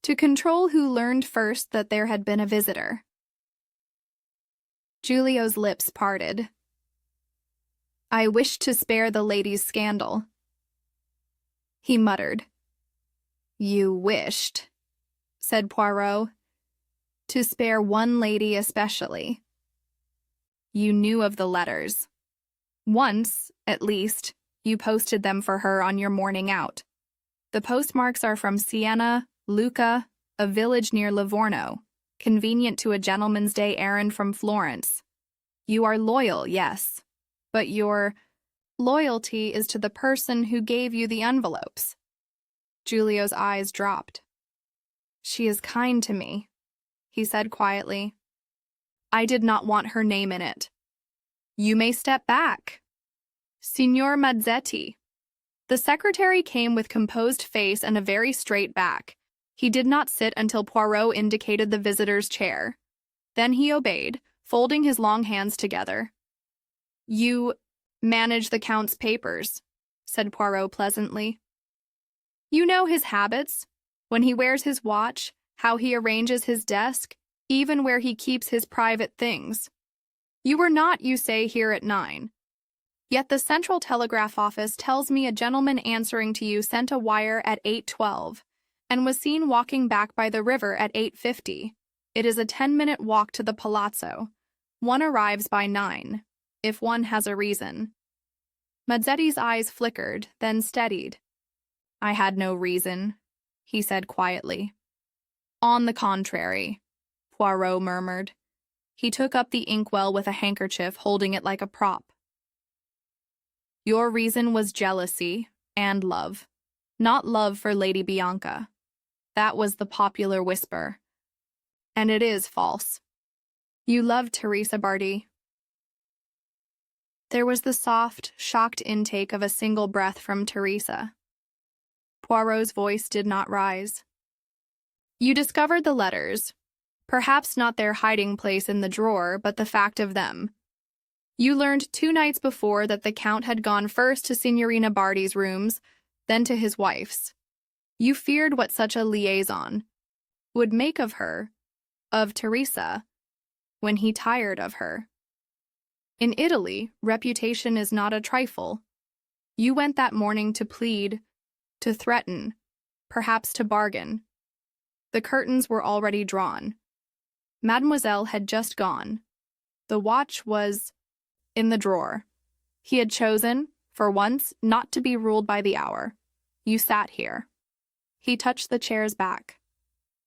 to control who learned first that there had been a visitor. Giulio's lips parted. I wished to spare the lady's scandal. He muttered. You wished, said Poirot, to spare one lady especially. You knew of the letters. Once, at least, you posted them for her on your morning out. The postmarks are from Siena, Lucca, a village near Livorno, convenient to a gentleman's day errand from Florence. You are loyal, yes, but your loyalty is to the person who gave you the envelopes. Giulio's eyes dropped. She is kind to me, he said quietly. I did not want her name in it. You may step back. Signor Mazzetti. The secretary came with composed face and a very straight back. He did not sit until Poirot indicated the visitor's chair. Then he obeyed, folding his long hands together. You manage the Count's papers, said Poirot pleasantly. You know his habits, when he wears his watch, how he arranges his desk, even where he keeps his private things. You were not, you say, here at 9. Yet the Central Telegraph Office tells me a gentleman answering to you sent a wire at 8:12 and was seen walking back by the river at 8:50. It is a 10-minute walk to the Palazzo. One arrives by 9, if one has a reason. Mazzetti's eyes flickered, then steadied. I had no reason, he said quietly. On the contrary, Poirot murmured. He took up the inkwell with a handkerchief, holding it like a prop. Your reason was jealousy and love, not love for Lady Bianca. That was the popular whisper. And it is false. You loved Teresa Bardi. There was the soft, shocked intake of a single breath from Teresa. Poirot's voice did not rise. You discovered the letters, perhaps not their hiding place in the drawer, but the fact of them. You learned 2 nights before that the Count had gone first to Signorina Bardi's rooms, then to his wife's. You feared what such a liaison would make of her, of Teresa, when he tired of her. In Italy, reputation is not a trifle. You went that morning to plead, to threaten, perhaps to bargain. The curtains were already drawn. Mademoiselle had just gone. The watch was in the drawer. He had chosen, for once, not to be ruled by the hour. You sat here. He touched the chair's back.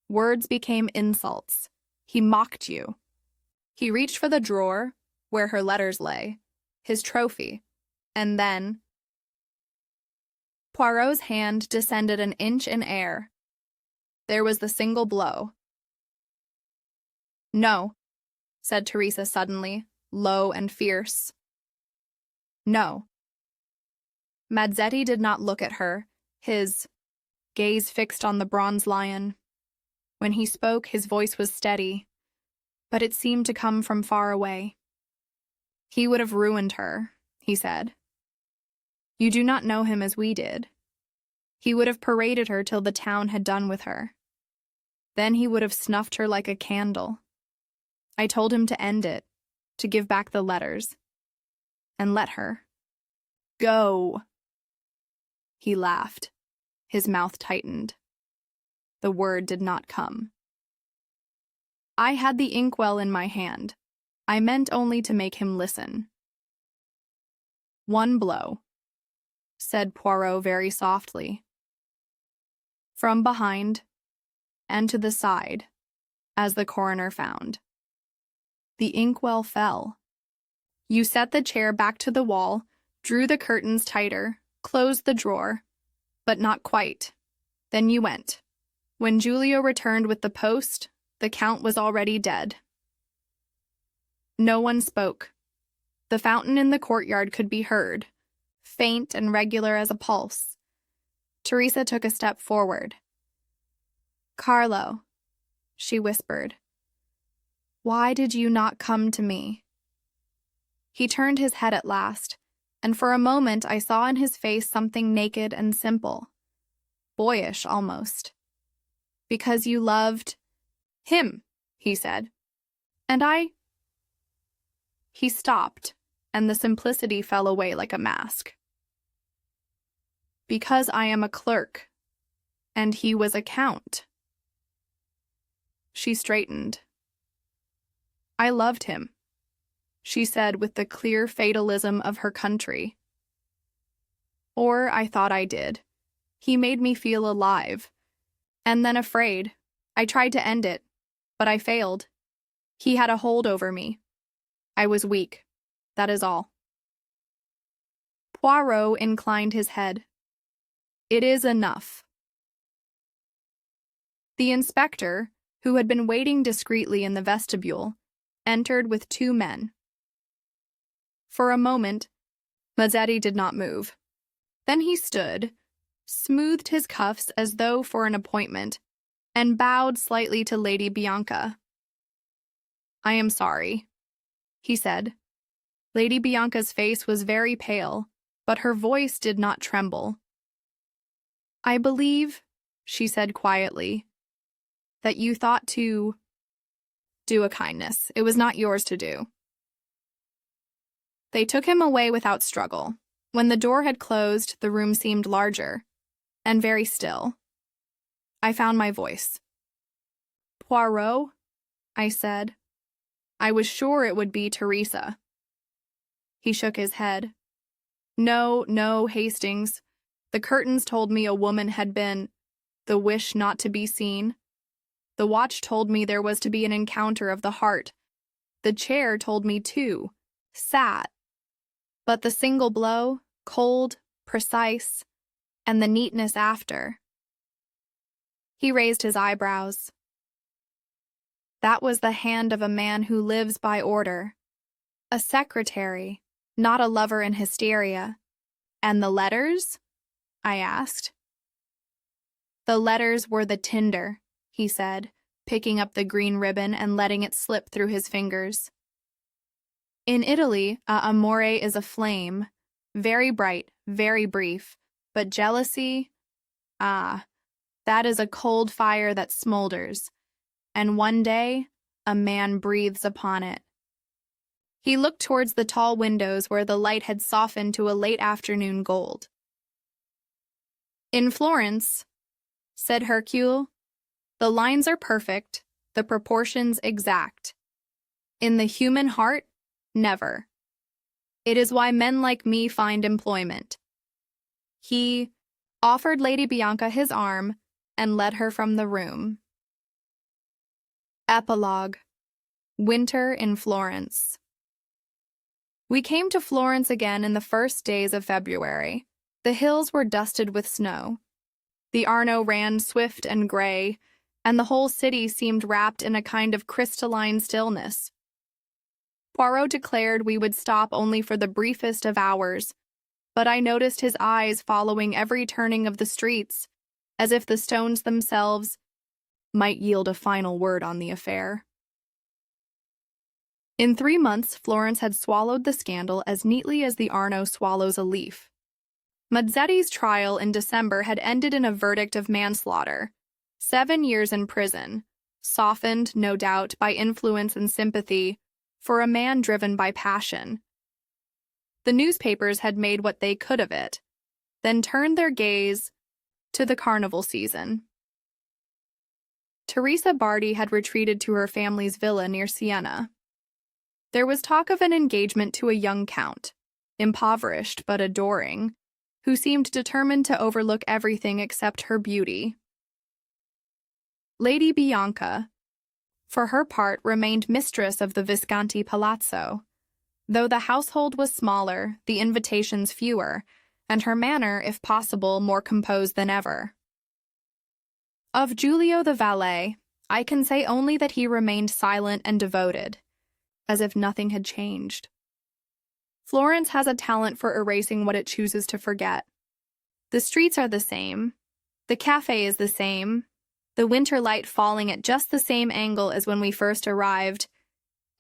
Words became insults. He mocked you. He reached for the drawer, where her letters lay, his trophy, and then Poirot's hand descended an inch in air. There was the single blow. No, said Teresa suddenly, low and fierce. No. Mazzetti did not look at her, his gaze fixed on the bronze lion. When he spoke, his voice was steady, but it seemed to come from far away. He would have ruined her, he said. You do not know him as we did. He would have paraded her till the town had done with her. Then he would have snuffed her like a candle. I told him to end it, to give back the letters. and let her. Go. He laughed. His mouth tightened. The word did not come. I had the inkwell in my hand. I meant only to make him listen. One blow, said Poirot very softly. From behind, and to the side, as the coroner found. The inkwell fell. You set the chair back to the wall, drew the curtains tighter, closed the drawer, but not quite. Then you went. When Giulio returned with the post, the Count was already dead. No one spoke. The fountain in the courtyard could be heard, faint and regular as a pulse. Teresa took a step forward. Carlo, she whispered, why did you not come to me? He turned his head at last, and for a moment I saw in his face something naked and simple, boyish almost. Because you loved him, he said. And I... He stopped, and the simplicity fell away like a mask. Because I am a clerk, and he was a count. She straightened. I loved him, she said with the clear fatalism of her country. Or I thought I did. He made me feel alive. And then afraid. I tried to end it, but I failed. He had a hold over me. I was weak. That is all. Poirot inclined his head. It is enough. The inspector, who had been waiting discreetly in the vestibule, entered with 2 men. For a moment, Mazzetti did not move. Then he stood, smoothed his cuffs as though for an appointment, and bowed slightly to Lady Bianca. I am sorry, he said. Lady Bianca's face was very pale, but her voice did not tremble. I believe, she said quietly, that you thought to do a kindness. It was not yours to do. They took him away without struggle. When the door had closed, the room seemed larger, and very still. I found my voice. Poirot, I said. I was sure it would be Teresa. He shook his head. No, no, Hastings. The curtains told me a woman had been, the wish not to be seen. The watch told me there was to be an encounter of the heart. The chair told me too, sat. But the single blow, cold, precise, and the neatness after. He raised his eyebrows. That was the hand of a man who lives by order. A secretary, not a lover in hysteria. And the letters? I asked. The letters were the tinder, he said, picking up the green ribbon and letting it slip through his fingers. In Italy, amore is a flame, very bright, very brief, but jealousy, that is a cold fire that smolders, and one day a man breathes upon it. He looked towards the tall windows where the light had softened to a late afternoon gold. In Florence, said Hercule, the lines are perfect, the proportions exact. In the human heart, never. It is why men like me find employment. He offered Lady Bianca his arm and led her from the room. Epilogue. Winter in Florence. We came to Florence again in the first days of February. The hills were dusted with snow. The Arno ran swift and gray, and the whole city seemed wrapped in a kind of crystalline stillness. Poirot declared we would stop only for the briefest of hours, but I noticed his eyes following every turning of the streets, as if the stones themselves might yield a final word on the affair. In 3 months, Florence had swallowed the scandal as neatly as the Arno swallows a leaf. Mazzetti's trial in December had ended in a verdict of manslaughter, 7 years in prison, softened, no doubt, by influence and sympathy, for a man driven by passion. The newspapers had made what they could of it, then turned their gaze to the carnival season. Teresa Bardi had retreated to her family's villa near Siena. There was talk of an engagement to a young count, impoverished but adoring, who seemed determined to overlook everything except her beauty. Lady Bianca, for her part, remained mistress of the Visconti Palazzo, though the household was smaller, the invitations fewer, and her manner, if possible, more composed than ever. Of Giulio the valet, I can say only that he remained silent and devoted, as if nothing had changed. Florence has a talent for erasing what it chooses to forget. The streets are the same. The cafe is the same. The winter light falling at just the same angle as when we first arrived,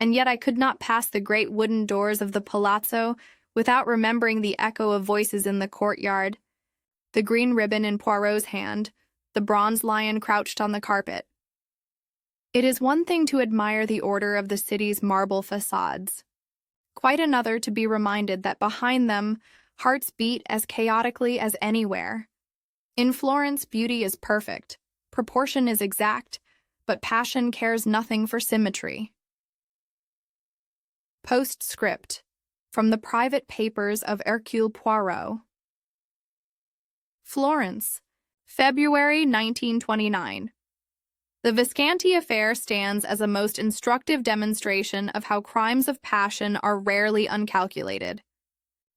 and yet I could not pass the great wooden doors of the palazzo without remembering the echo of voices in the courtyard, the green ribbon in Poirot's hand, the bronze lion crouched on the carpet. It is one thing to admire the order of the city's marble facades, quite another to be reminded that behind them hearts beat as chaotically as anywhere. In Florence, beauty is perfect, proportion is exact, but passion cares nothing for symmetry. Postscript from the private papers of Hercule Poirot. Florence, February 1929. The Visconti affair stands as a most instructive demonstration of how crimes of passion are rarely uncalculated.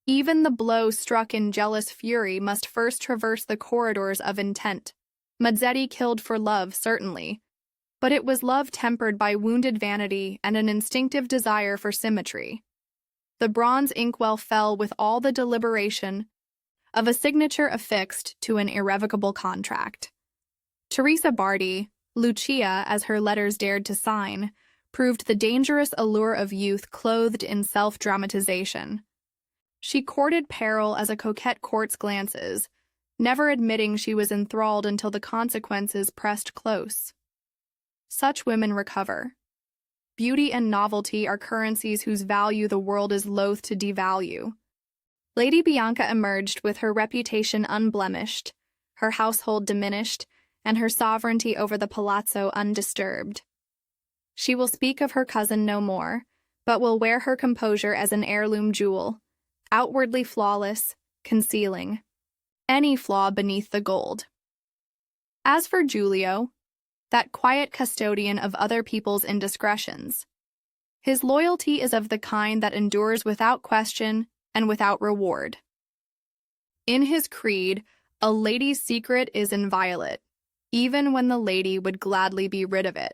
Even the blow struck in jealous fury must first traverse the corridors of intent. Mazzetti killed for love, certainly, but it was love tempered by wounded vanity and an instinctive desire for symmetry. The bronze inkwell fell with all the deliberation of a signature affixed to an irrevocable contract. Teresa Bardi, Lucia, as her letters dared to sign, proved the dangerous allure of youth clothed in self-dramatization. She courted peril as a coquette courts glances, never admitting she was enthralled until the consequences pressed close. Such women recover. Beauty and novelty are currencies whose value the world is loath to devalue. Lady Bianca emerged with her reputation unblemished, her household diminished, and her sovereignty over the palazzo undisturbed. She will speak of her cousin no more, but will wear her composure as an heirloom jewel, outwardly flawless, concealing any flaw beneath the gold. As for Giulio, that quiet custodian of other people's indiscretions, his loyalty is of the kind that endures without question and without reward. In his creed, a lady's secret is inviolate, even when the lady would gladly be rid of it.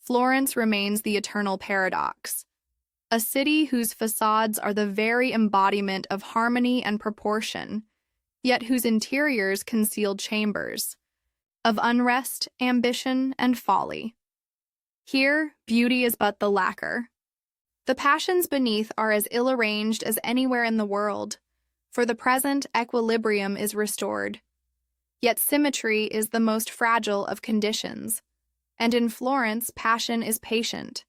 Florence remains the eternal paradox, a city whose facades are the very embodiment of harmony and proportion, yet whose interiors conceal chambers of unrest, ambition, and folly. Here, beauty is but the lacquer. The passions beneath are as ill-arranged as anywhere in the world. For the present, equilibrium is restored. Yet symmetry is the most fragile of conditions, and in Florence, passion is patient.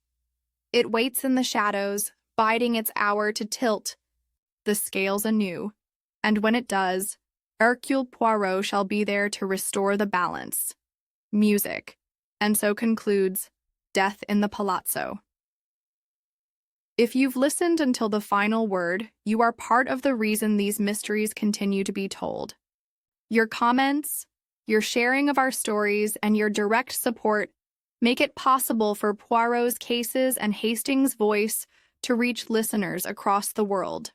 It waits in the shadows, biding its hour to tilt the scales anew, and when it does, Hercule Poirot shall be there to restore the balance. Music, and so concludes Death in the Palazzo. If you've listened until the final word, you are part of the reason these mysteries continue to be told. Your comments, your sharing of our stories, and your direct support make it possible for Poirot's cases and Hastings' voice to reach listeners across the world.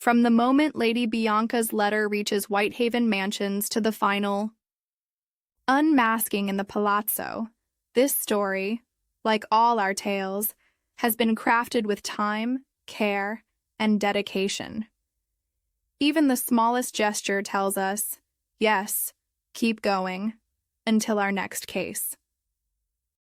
From the moment Lady Bianca's letter reaches Whitehaven Mansions to the final unmasking in the Palazzo, this story, like all our tales, has been crafted with time, care, and dedication. Even the smallest gesture tells us, yes, keep going, until our next case.